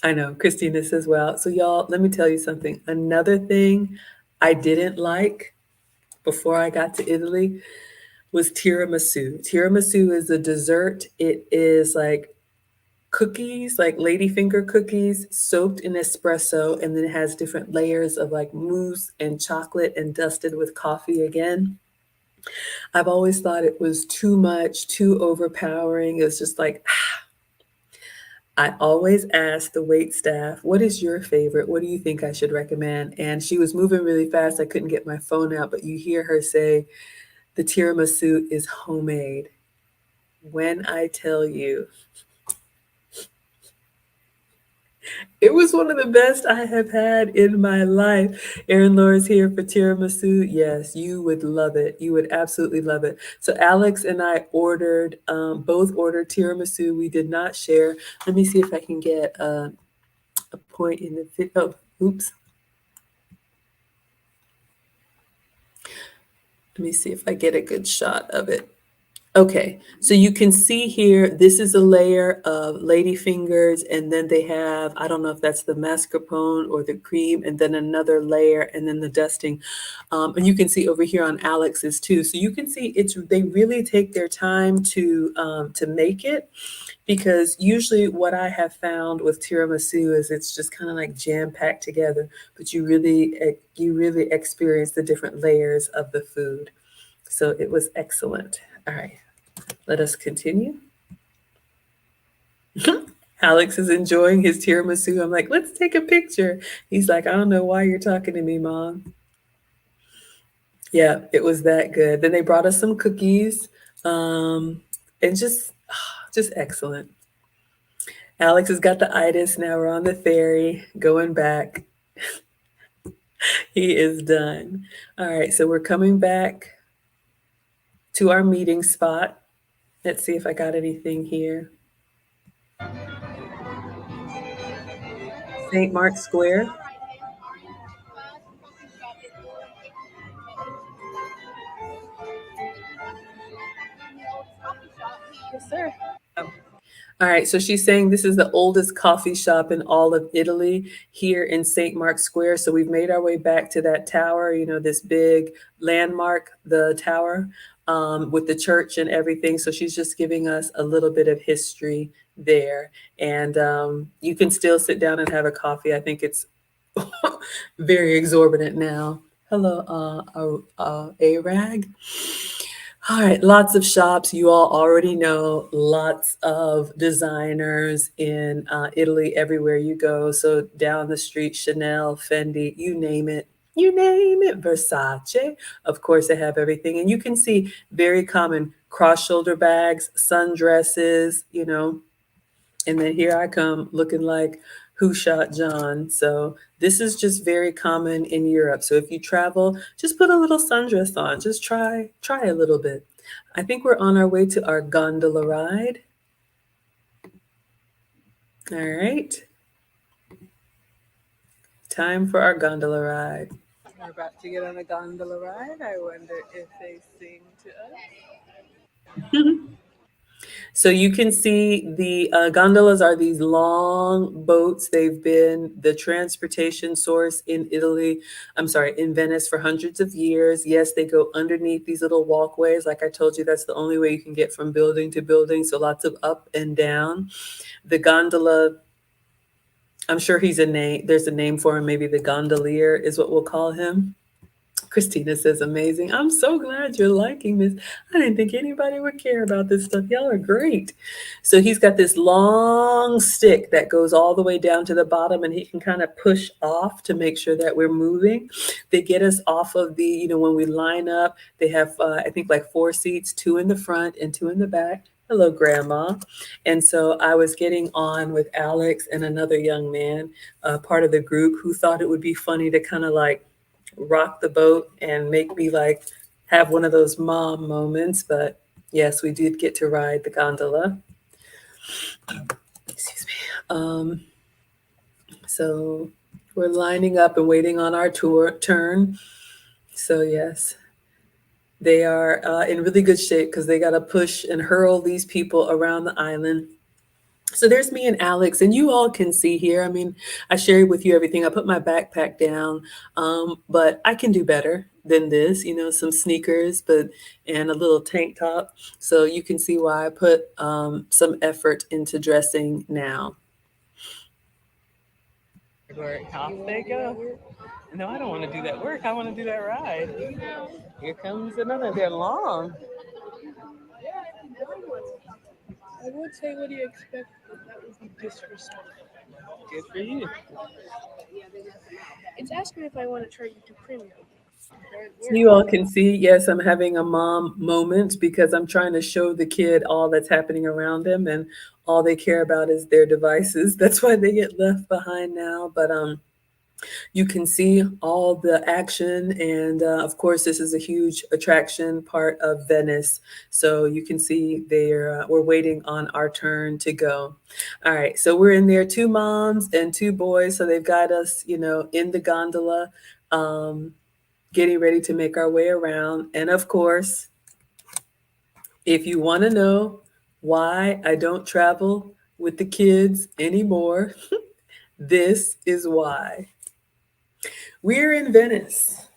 I know Christina says, well, so y'all, let me tell you something. Another thing I didn't like before I got to Italy was tiramisu. Tiramisu is a dessert. It is like cookies, like ladyfinger cookies soaked in espresso, and then it has different layers of like mousse and chocolate and dusted with coffee again. I've always thought it was too much, too overpowering. It's just like, I always ask the wait staff, what is your favorite? What do you think I should recommend? And she was moving really fast. I couldn't get my phone out, but you hear her say, the tiramisu is homemade. When I tell you, it was one of the best I have had in my life. Erin Laura's here for tiramisu. Yes, you would love it. You would absolutely love it. So Alex and I ordered, both ordered tiramisu. We did not share. Let me see if I can get a point in the video. Oh, oops. Let me see if I get a good shot of it. Okay, so you can see here, this is a layer of ladyfingers, and then they have, I don't know if that's the mascarpone or the cream, and then another layer, and then the dusting. And you can see over here on Alex's too. So you can see they really take their time to make it, because usually what I have found with tiramisu is it's just kind of like jam-packed together, but you really experience the different layers of the food. So it was excellent. All right, let us continue. Alex is enjoying his tiramisu. I'm like, let's take a picture. He's like, I don't know why you're talking to me, Mom. Yeah, it was that good. Then they brought us some cookies, and just excellent. Alex has got the itis. Now we're on the ferry going back. He is done. All right, so we're coming back to our meeting spot. Let's see if I got anything here. St. Mark's Square. Yes, sir. All right, so she's saying this is the oldest coffee shop in all of Italy here in St. Mark's Square. So we've made our way back to that tower, you know, this big landmark, the tower, with the church and everything. So she's just giving us a little bit of history there. And you can still sit down and have a coffee. I think it's very exorbitant now. Hello, A-Rag. All right, lots of shops. You all already know lots of designers in Italy everywhere you go. So down the street, Chanel, Fendi, you name it. You name it, Versace. Of course, they have everything. And you can see very common cross-shoulder bags, sundresses, you know. And then here I come looking like Who Shot John. So this is just very common in Europe. So if you travel, just put a little sundress on. Just try a little bit. I think we're on our way to our gondola ride. All right. Time for our gondola ride. We're about to get on a gondola ride. I wonder if they sing to us. So you can see the gondolas are these long boats. They've been the transportation source in in Venice for hundreds of years. Yes, they go underneath these little walkways. Like I told you, that's the only way you can get from building to building. So lots of up and down. The gondola, I'm sure there's a name for him. Maybe the gondolier is what we'll call him. Christina says, amazing. I'm so glad you're liking this. I didn't think anybody would care about this stuff. Y'all are great. So he's got this long stick that goes all the way down to the bottom, and he can kind of push off to make sure that we're moving. They get us off of the, when we line up, they have, I think, like 4 seats, 2 in the front and 2 in the back. Hello, Grandma. And so I was getting on with Alex and another young man, part of the group, who thought it would be funny to kind of like rock the boat and make me like have one of those mom moments. But yes, we did get to ride the gondola. Excuse me. So we're lining up and waiting on our turn. So yes, they are in really good shape because they got to push and hurl these people around the island. So there's me and Alex, and you all can see here. I mean, I shared with you everything. I put my backpack down, but I can do better than this. Some sneakers, and a little tank top. So you can see why I put some effort into dressing now. Off they go. No, I don't want to do that work. I want to do that ride. Here comes another. They're long. I would say, what do you expect? That was the Good for you. It's asking if I want to try YouTube Premium. So you all can see, yes, I'm having a mom moment because I'm trying to show the kid all that's happening around them, and all they care about is their devices. That's why they get left behind now. But you can see all the action, and of course, this is a huge attraction part of Venice. So you can see we're waiting on our turn to go. All right, so we're in there, two moms and two boys. So they've got us, in the gondola. Getting ready to make our way around. And of course, if you want to know why I don't travel with the kids anymore, this is why. We're in Venice.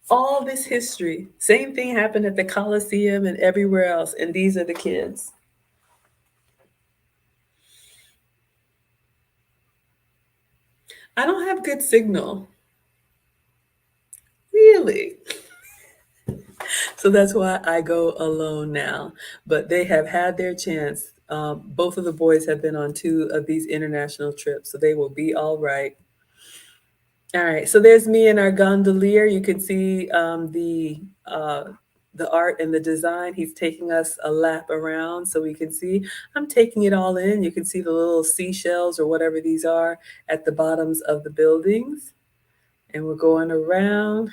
All this history. Same thing happened at the Colosseum and everywhere else. And these are the kids. I don't have good signal. Really? So that's why I go alone now. But they have had their chance. Both of the boys have been on 2 of these international trips, so they will be all right. All right, so there's me and our gondolier. You can see the art and the design. He's taking us a lap around so we can see. I'm taking it all in. You can see the little seashells or whatever these are at the bottoms of the buildings. And we're going around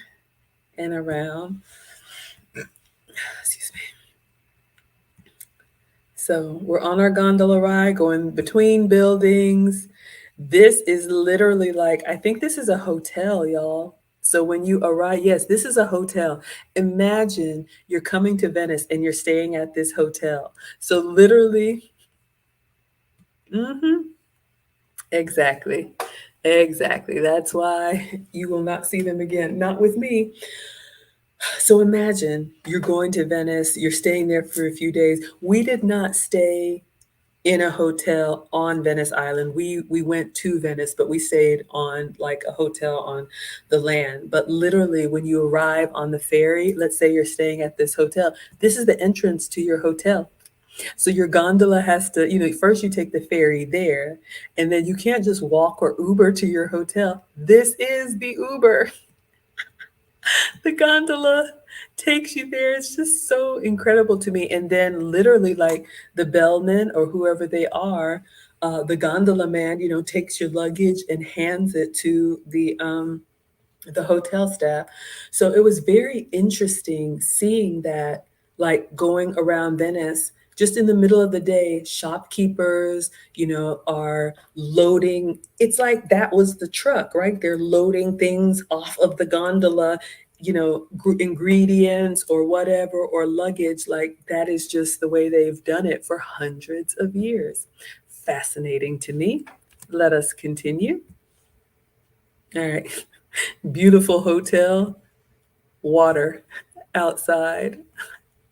and around. Excuse me. So we're on our gondola ride going between buildings. This is literally like, I think this is a hotel, y'all. So when you arrive, yes, this is a hotel. Imagine you're coming to Venice and you're staying at this hotel. So literally, exactly. Exactly. That's why you will not see them again. Not with me. So imagine you're going to Venice, you're staying there for a few days. We did not stay in a hotel on Venice Island. We went to Venice, but we stayed on like a hotel on the land. But literally when you arrive on the ferry, let's say you're staying at this hotel, this is the entrance to your hotel. So your gondola has to, first you take the ferry there, and then you can't just walk or Uber to your hotel. This is the Uber. The gondola takes you there. It's just so incredible to me. And then literally like the bellman or whoever they are, the gondola man, takes your luggage and hands it to the hotel staff. So it was very interesting seeing that, like going around Venice, just in the middle of the day, shopkeepers, are loading. It's like that was the truck, right? They're loading things off of the gondola, ingredients or whatever, or luggage. Like that is just the way they've done it for hundreds of years. Fascinating to me. Let us continue. All right. Beautiful hotel, water outside.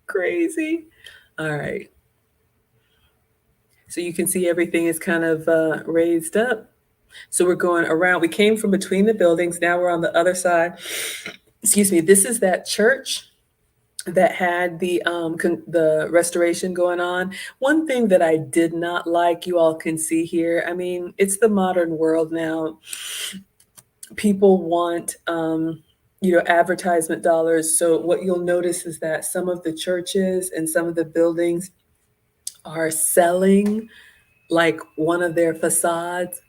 Crazy. All right. So you can see everything is kind of raised up. So we're going around. We came from between the buildings. Now we're on the other side. Excuse me. This is that church that had the restoration going on. One thing that I did not like, you all can see here. I mean, it's the modern world now. People want advertisement dollars. So what you'll notice is that some of the churches and some of the buildings are selling like one of their facades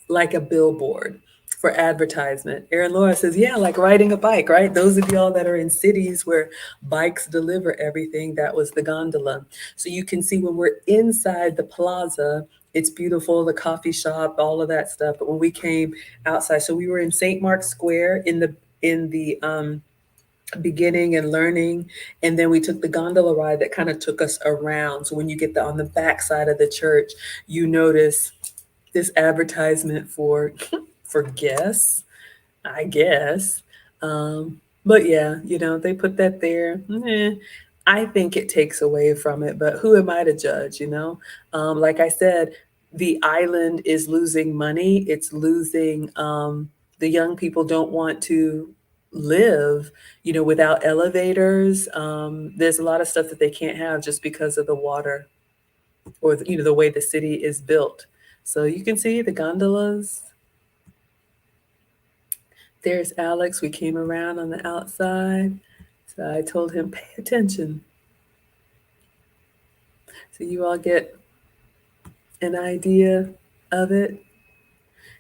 like a billboard for advertisement. Erin Laura says, yeah, like riding a bike, right? Those of y'all that are in cities where bikes deliver everything, that was the gondola. So you can see when we're inside the plaza, it's beautiful, the coffee shop, all of that stuff. But when we came outside, so we were in St. Mark's Square in the beginning and learning, and then we took the gondola ride that kind of took us around. So when you get on the back side of the church, you notice this advertisement for for guests, I guess. But yeah, they put that there. I think it takes away from it, but who am I to judge, Like I said, the island is losing money. It's losing, the young people don't want to live, without elevators. There's a lot of stuff that they can't have just because of the water or, the way the city is built. So you can see the gondolas. There's Alex. We came around on the outside. So I told him, pay attention. So you all get an idea of it.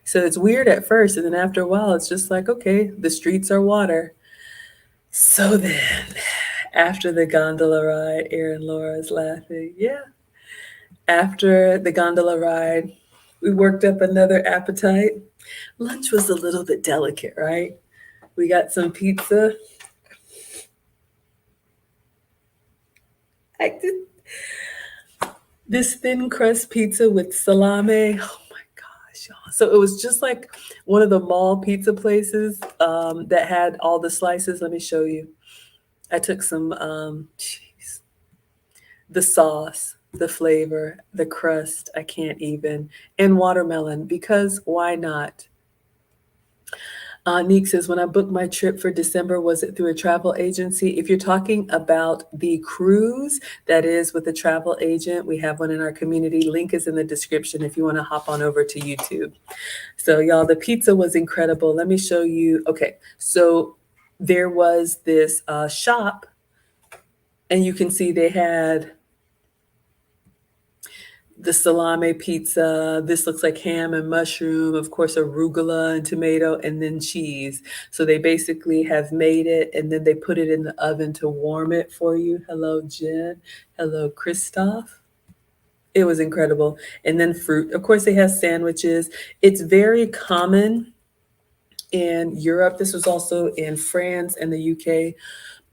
So it's weird at first, and then after a while, it's just like, okay, the streets are water. So then, after the gondola ride, Aaron Laura is laughing. Yeah. After the gondola ride, we worked up another appetite. Lunch was a little bit delicate, right? We got some pizza. I did this thin crust pizza with salami. Oh my gosh, y'all. So it was just like one of the mall pizza places that had all the slices. Let me show you. I took some, the sauce, the flavor, the crust, I can't even, and watermelon, because why not? Neek says, when I booked my trip for December, was it through a travel agency? If you're talking about the cruise, that is with a travel agent. We have one in our community. Link is in the description if you want to hop on over to YouTube. So y'all, the pizza was incredible. Let me show you. Okay, so there was this shop, and you can see they had the salami pizza. This looks like ham and mushroom, of course, arugula and tomato, and then cheese. So they basically have made it, and then they put it in the oven to warm it for you. Hello, Jen. Hello, Christoph. It was incredible. And then fruit. Of course, they have sandwiches. It's very common in Europe. This was also in France and the UK.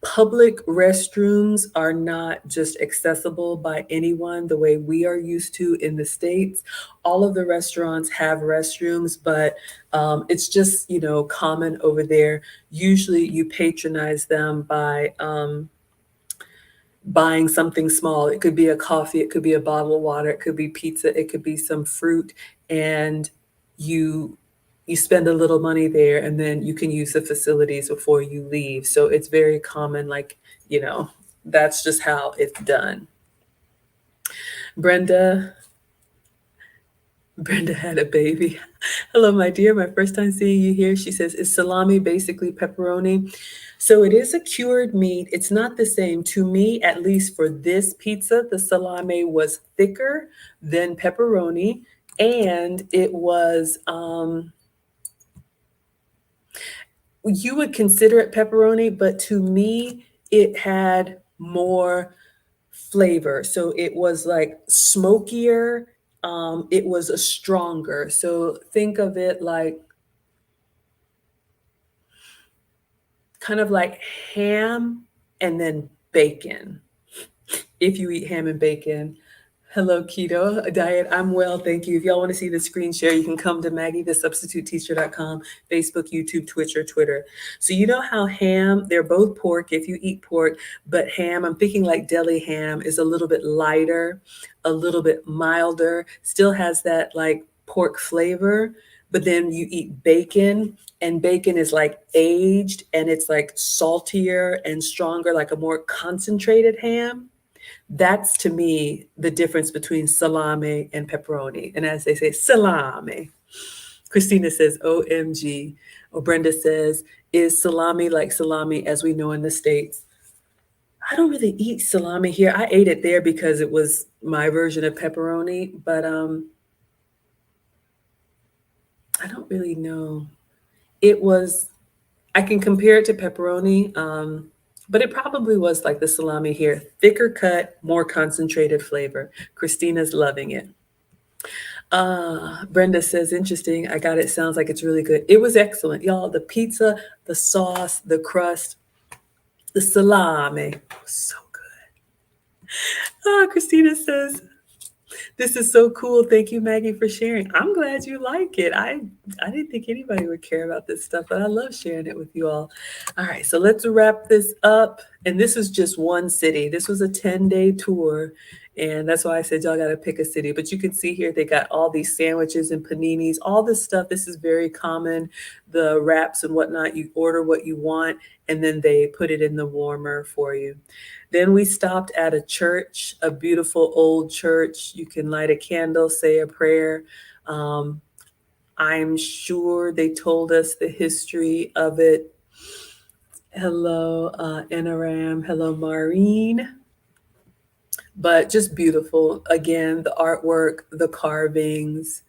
Public restrooms are not just accessible by anyone the way we are used to in the States. All of the restaurants have restrooms, but it's just, common over there. Usually you patronize them by buying something small. It could be a coffee, it could be a bottle of water, it could be pizza, it could be some fruit, and you spend a little money there, and then you can use the facilities before you leave. So it's very common, that's just how it's done. Brenda had a baby. Hello, my dear. My first time seeing you here. She says, is salami basically pepperoni? So it is a cured meat. It's not the same. To me, at least for this pizza, the salami was thicker than pepperoni, and it was, you would consider it pepperoni, but to me, it had more flavor. So it was like smokier. It was a stronger. So think of it like kind of like ham and then bacon. If you eat ham and bacon. Hello, Keto Diet. I'm well, thank you. If y'all want to see the screen share, you can come to MaggieTheSubstituteTeacher.com, Facebook, YouTube, Twitch, or Twitter. So you know how ham, they're both pork if you eat pork, but ham, I'm thinking like deli ham, is a little bit lighter, a little bit milder, still has that like pork flavor, but then you eat bacon, and bacon is like aged, and it's like saltier and stronger, like a more concentrated ham. That's to me the difference between salami and pepperoni. And as they say, salami. Christina says, OMG. Or Brenda says, is salami like salami as we know in the States? I don't really eat salami here. I ate it there because it was my version of pepperoni, but I don't really know. I can compare it to pepperoni, but it probably was like the salami here. Thicker cut, more concentrated flavor. Christina's loving it. Brenda says, interesting. I got it. Sounds like it's really good. It was excellent. Y'all, the pizza, the sauce, the crust, the salami. So good. Christina says, this is so cool. Thank you, Maggie, for sharing. I'm glad you like it. I didn't think anybody would care about this stuff, but I love sharing it with you all. All right, so let's wrap this up. And this is just one city. This was a 10-day tour. And that's why I said y'all got to pick a city. But you can see here they got all these sandwiches and paninis, all this stuff. This is very common. The wraps and whatnot, you order what you want, and then they put it in the warmer for you. Then we stopped at a church, a beautiful old church. You can light a candle, say a prayer. I'm sure they told us the history of it. Hello, Inaram. Hello, Maureen. But just beautiful. Again, the artwork, the carvings,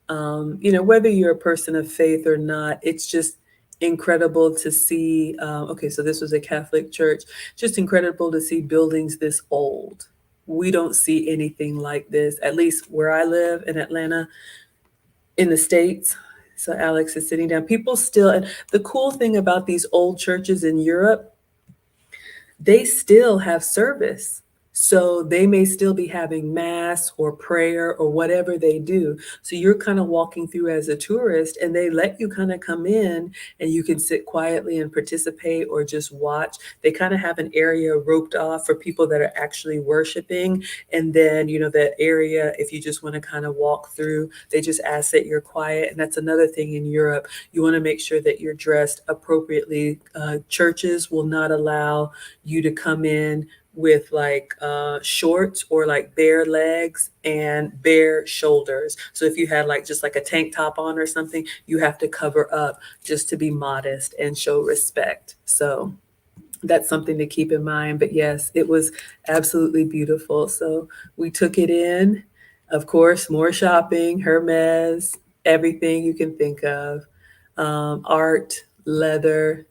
whether you're a person of faith or not, it's just incredible to see. Okay, so this was a Catholic church. Just incredible to see buildings this old. We don't see anything like this, at least where I live in Atlanta, in the States. So Alex is sitting down. People still, and the cool thing about these old churches in Europe, they still have service. So they may still be having mass or prayer or whatever they do. So you're kind of walking through as a tourist, and they let you kind of come in and you can sit quietly and participate or just watch. They kind of have an area roped off for people that are actually worshiping. And then, that area, if you just want to kind of walk through, they just ask that you're quiet. And that's another thing in Europe. You want to make sure that you're dressed appropriately. Churches will not allow you to come in with like shorts or like bare legs and bare shoulders. So if you had like just like a tank top on or something, you have to cover up just to be modest and show respect. So that's something to keep in mind. But yes, it was absolutely beautiful. So we took it in. Of course, more shopping, Hermes, everything you can think of, art, leather,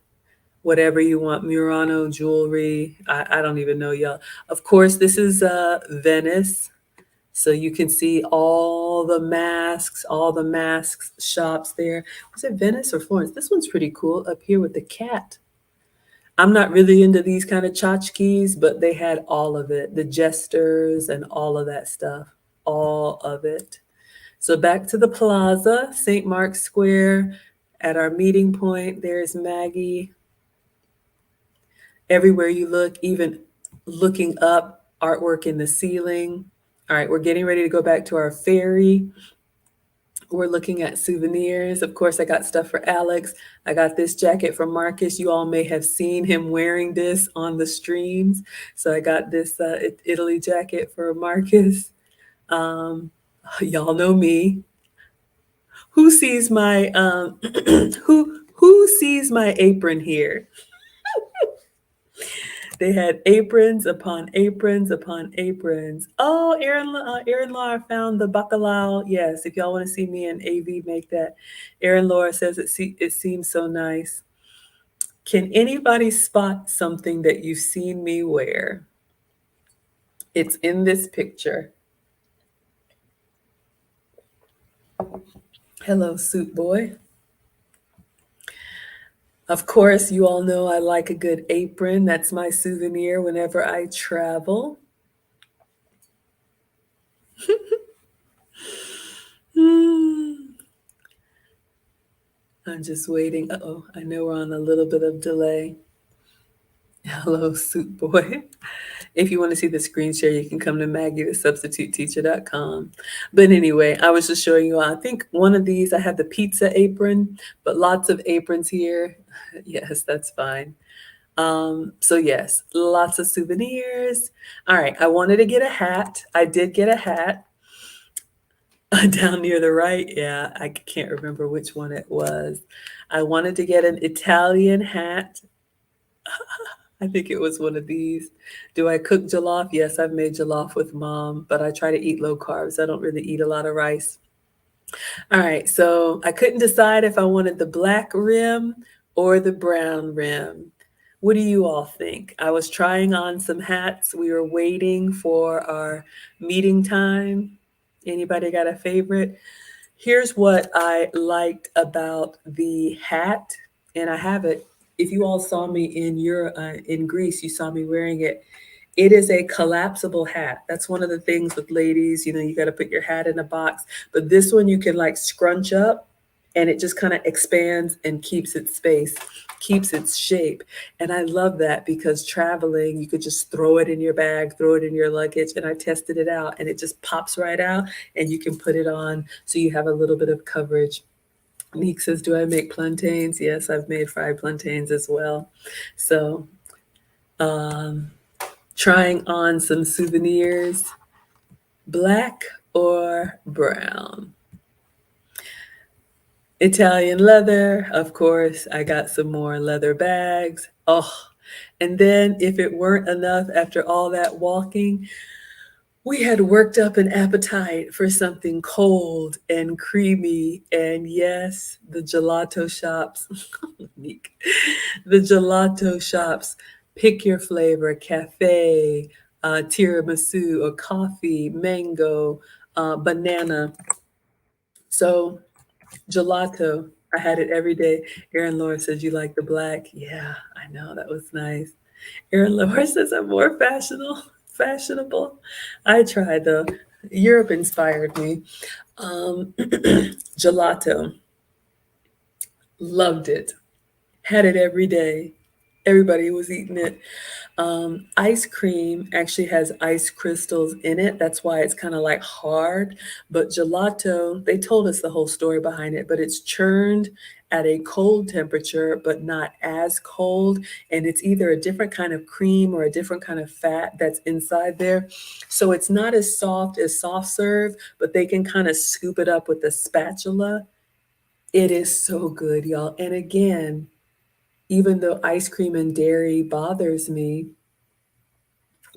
whatever you want, Murano jewelry. I don't even know, y'all. Of course, this is Venice. So you can see all the masks shops there. Was it Venice or Florence? This one's pretty cool up here with the cat. I'm not really into these kind of tchotchkes, but they had all of it, the jesters and all of that stuff, all of it. So back to the plaza, St. Mark's Square. At our meeting point, there's Maggie. Everywhere you look, even looking up, artwork in the ceiling. All right, we're getting ready to go back to our ferry. We're looking at souvenirs. Of course, I got stuff for Alex. I got this jacket from Marcus. You all may have seen him wearing this on the streams. So I got this Italy jacket for Marcus. Y'all know me. Who sees my who sees my apron here? They had aprons upon aprons upon aprons. Oh, Aaron Laura found the bacalao. Yes, if y'all want to see me and AV make that. Aaron Laura says it seems so nice. Can anybody spot something that you've seen me wear? It's in this picture. Hello, suit boy. Of course, you all know I like a good apron. That's my souvenir whenever I travel. I'm just waiting. Uh-oh, I know we're on a little bit of delay. Hello, suit boy. If you want to see the screen share, you can come to MaggieTheSubstituteTeacher.com. But anyway, I was just showing you, I think one of these, I have the pizza apron, but lots of aprons here. Yes, that's fine. So yes, lots of souvenirs. All right, I wanted to get a hat. I did get a hat. Down near the right, yeah, I can't remember which one it was. I wanted to get an Italian hat. I think it was one of these. Do I cook jollof? Yes, I've made jollof with mom, but I try to eat low carbs. I don't really eat a lot of rice. All right, so I couldn't decide if I wanted the black rim or the brown rim. What do you all think? I was trying on some hats. We were waiting for our meeting time. Anybody got a favorite? Here's what I liked about the hat, and I have it. If you all saw me in Greece, you saw me wearing it. It is a collapsible hat. That's one of the things with ladies, you got to put your hat in a box. But this one you can like scrunch up, and it just kind of expands and keeps its space, keeps its shape. And I love that because traveling, you could just throw it in your bag, throw it in your luggage. And I tested it out, and it just pops right out, and you can put it on so you have a little bit of coverage. Meek says, do I make plantains? Yes, I've made fried plantains as well. So trying on some souvenirs, black or brown. Italian leather, of course. I got some more leather bags. Oh, and then if it weren't enough after all that walking, we had worked up an appetite for something cold and creamy. And yes, the gelato shops, Meek, the gelato shops, pick your flavor, cafe, tiramisu, or coffee, mango, banana. So gelato, I had it every day. Aaron Laura says, you like the black? Yeah, I know, that was nice. Aaron Laura says, I'm more fashionable. I tried though. Europe inspired me. Gelato, loved it. Had it every day. Everybody was eating it. Ice cream actually has ice crystals in it. That's why it's kind of like hard. But gelato, they told us the whole story behind it, but it's churned at a cold temperature, but not as cold. And it's either a different kind of cream or a different kind of fat that's inside there. So it's not as soft as soft serve, but they can kind of scoop it up with a spatula. It is so good, y'all. And again, even though ice cream and dairy bothers me,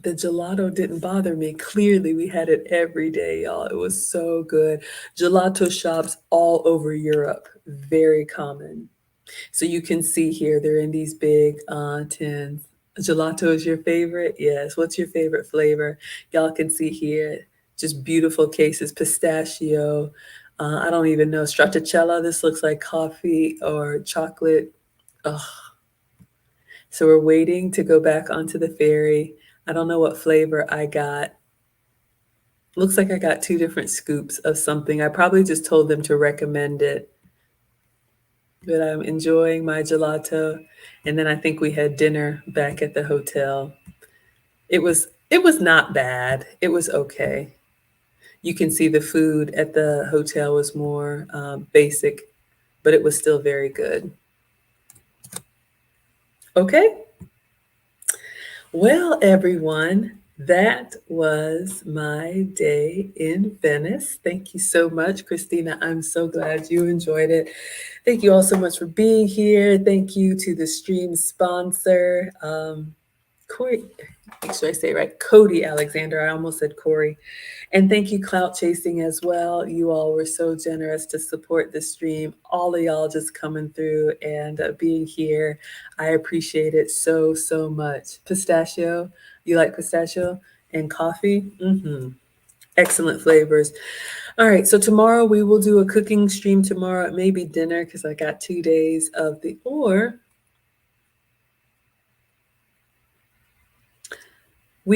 the gelato didn't bother me. Clearly, we had it every day, y'all. It was so good. Gelato shops all over Europe, very common. So you can see here, they're in these big tins. Gelato is your favorite? Yes. What's your favorite flavor? Y'all can see here, just beautiful cases, pistachio. I don't even know, stracciatella. This looks like coffee or chocolate. Ugh. So we're waiting to go back onto the ferry. I don't know what flavor I got. Looks like I got 2 different scoops of something. I probably just told them to recommend it. But I'm enjoying my gelato. And then I think we had dinner back at the hotel. It was not bad. It was okay. You can see the food at the hotel was more basic, but it was still very good. Okay. Well, everyone, that was my day in Venice. Thank you so much, Christina. I'm so glad you enjoyed it. Thank you all so much for being here. Thank you to the stream sponsor, Corey. Make sure I say it right, Cody Alexander. I almost said Corey. And thank you, Clout Chasing, as well. You all were so generous to support the stream. All of y'all just coming through and being here. I appreciate it so, so much. Pistachio, you like pistachio? And coffee? Excellent flavors. All right, so tomorrow we will do a cooking stream tomorrow. It may be dinner because I got 2 days of the, or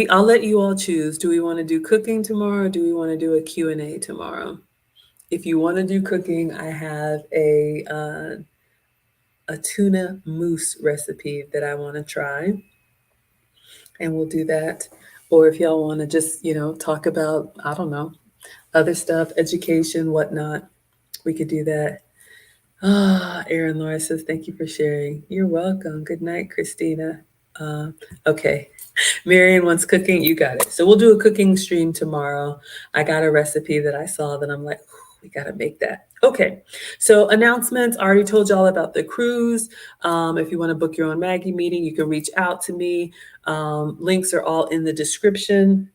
I'll let you all choose. Do we want to do cooking tomorrow or do we want to do a Q&A tomorrow? If you want to do cooking, I have a tuna mousse recipe that I want to try, and we'll do that. Or if y'all want to just, talk about, I don't know, other stuff, education, whatnot, we could do that. Aaron Laura says, thank you for sharing. You're welcome. Good night, Christina. Okay. Marion wants cooking. You got it. So we'll do a cooking stream tomorrow. I got a recipe that I saw that I'm like, we got to make that. Okay. So announcements. I already told y'all about the cruise. If you want to book your own Maggie meeting, you can reach out to me. Links are all in the description.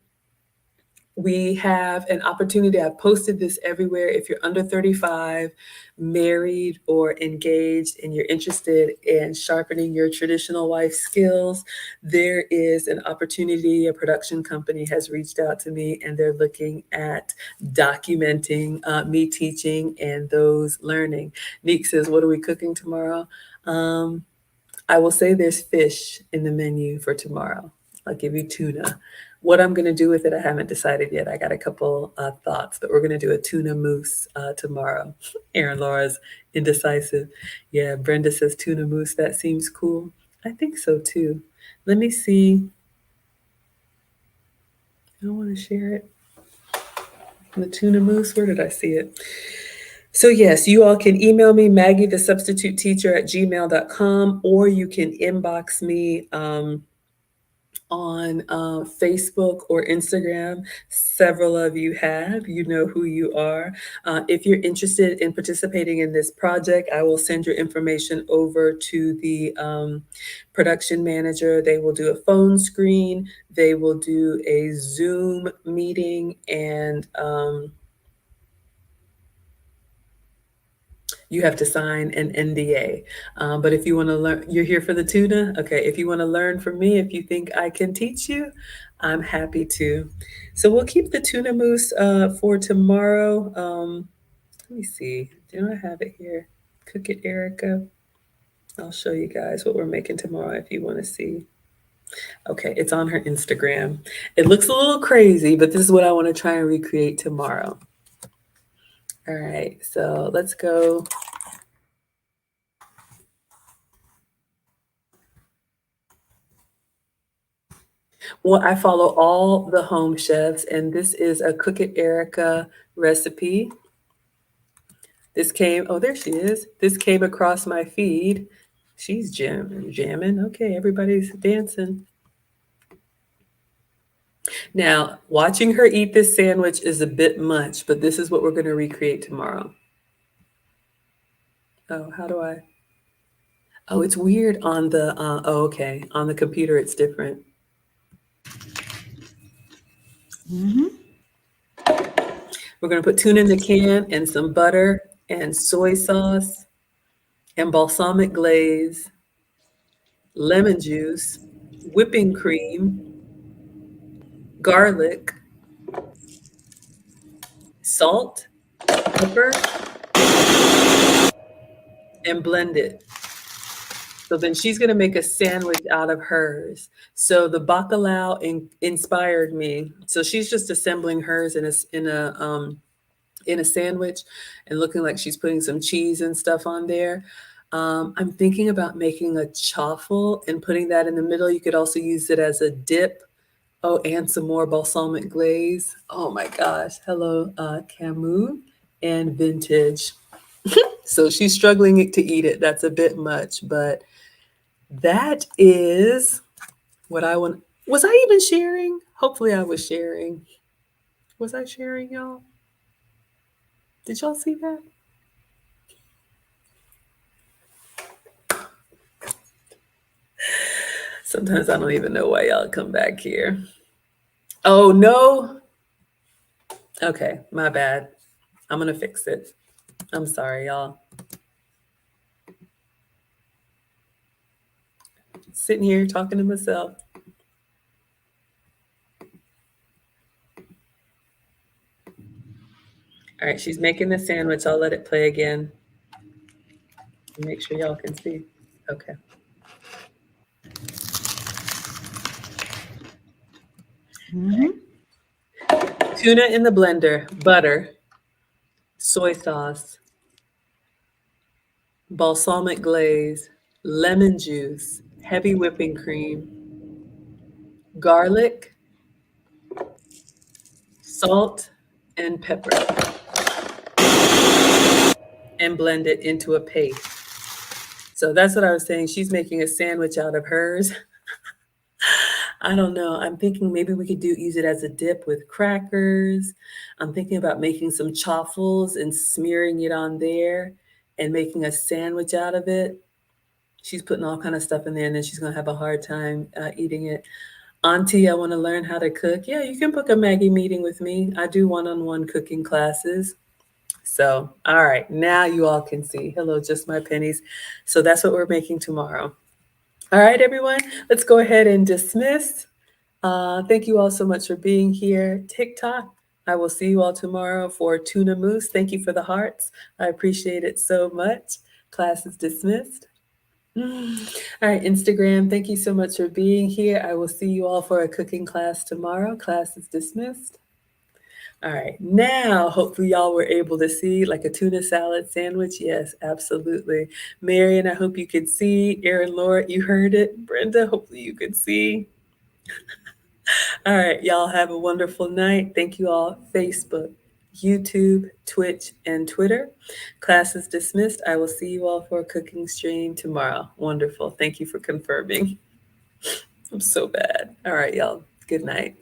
We have an opportunity. I've posted this everywhere. If you're under 35, married or engaged, and you're interested in sharpening your traditional wife skills, there is an opportunity. A production company has reached out to me and they're looking at documenting me teaching and those learning. Neek says, what are we cooking tomorrow? I will say there's fish in the menu for tomorrow. I'll give you tuna. What I'm going to do with it, I haven't decided yet. I got a couple thoughts, but we're going to do a tuna mousse tomorrow. Aaron Laura's indecisive. Yeah, Brenda says tuna mousse. That seems cool. I think so too. Let me see. I want to share it. The tuna mousse, where did I see it? So yes, you all can email me, Maggie, the substitute teacher at gmail.com, or you can inbox me on Facebook or Instagram. Several of you have. You know who you are. If you're interested in participating in this project, I will send your information over to the production manager. They will do a phone screen, they will do a Zoom meeting, and you have to sign an NDA. But if you want to learn, you're here for the tuna. Okay. If you want to learn from me, if you think I can teach you, I'm happy to. So we'll keep the tuna mousse for tomorrow. Let me see. Do I have it here? Cook it, Erica. I'll show you guys what we're making tomorrow if you want to see. Okay, it's on her Instagram. It looks a little crazy, but this is what I want to try and recreate tomorrow. All right, so let's go. Well, I follow all the home chefs, and this is a Cook It Erica recipe. This came, oh, there she is. This came across my feed. She's jamming. Okay, everybody's dancing. Now, watching her eat this sandwich is a bit much, but this is what we're going to recreate tomorrow. Oh, how do I? Oh, it's weird on the, oh, okay. On the computer, it's different. We're going to put tuna in the can and some butter and soy sauce and balsamic glaze, lemon juice, whipping cream, garlic, salt, pepper, and blend it. So then she's going to make a sandwich out of hers. So the bacalao inspired me. So she's just assembling hers in a sandwich and looking like she's putting some cheese and stuff on there. I'm thinking about making a chaffle and putting that in the middle. You could also use it as a dip. Oh, and some more balsamic glaze. Oh my gosh. Hello, Camus and Vintage. So she's struggling to eat it. That's a bit much, but that is what I want. Was I even sharing? Hopefully I was sharing. Was I sharing, y'all? Did y'all see that? Sometimes I don't even know why y'all come back here. Oh, no. Okay, my bad. I'm going to fix it. I'm sorry, y'all. Sitting here talking to myself. All right, she's making the sandwich. I'll let it play again. Make sure y'all can see. Okay. Tuna in the blender, butter, soy sauce, balsamic glaze, lemon juice, heavy whipping cream, garlic, salt, and pepper, and blend it into a paste. So that's what I was saying. She's making a sandwich out of hers. I don't know. I'm thinking maybe we could use it as a dip with crackers. I'm thinking about making some chaffles and smearing it on there and making a sandwich out of it. She's putting all kind of stuff in there, and then she's gonna have a hard time eating it. Auntie, I want to learn how to cook. Yeah, you can book a Maggie meeting with me. I do one-on-one cooking classes. So, all right, now you all can see. Hello, just my pennies. So that's what we're making tomorrow. All right, everyone, let's go ahead and dismiss. Thank you all so much for being here. TikTok, I will see you all tomorrow for tuna mousse. Thank you for the hearts. I appreciate it so much. Class is dismissed. All right, Instagram, thank you so much for being here. I will see you all for a cooking class tomorrow. Class is dismissed. All right, now hopefully y'all were able to see like a tuna salad sandwich. Yes, absolutely. Marion, I hope you could see. Erin, Laura, you heard it. Brenda, hopefully you could see. All right, y'all have a wonderful night. Thank you all. Facebook, YouTube, Twitch, and Twitter. Class is dismissed. I will see you all for a cooking stream tomorrow. Wonderful. Thank you for confirming. I'm so bad. All right, y'all. Good night.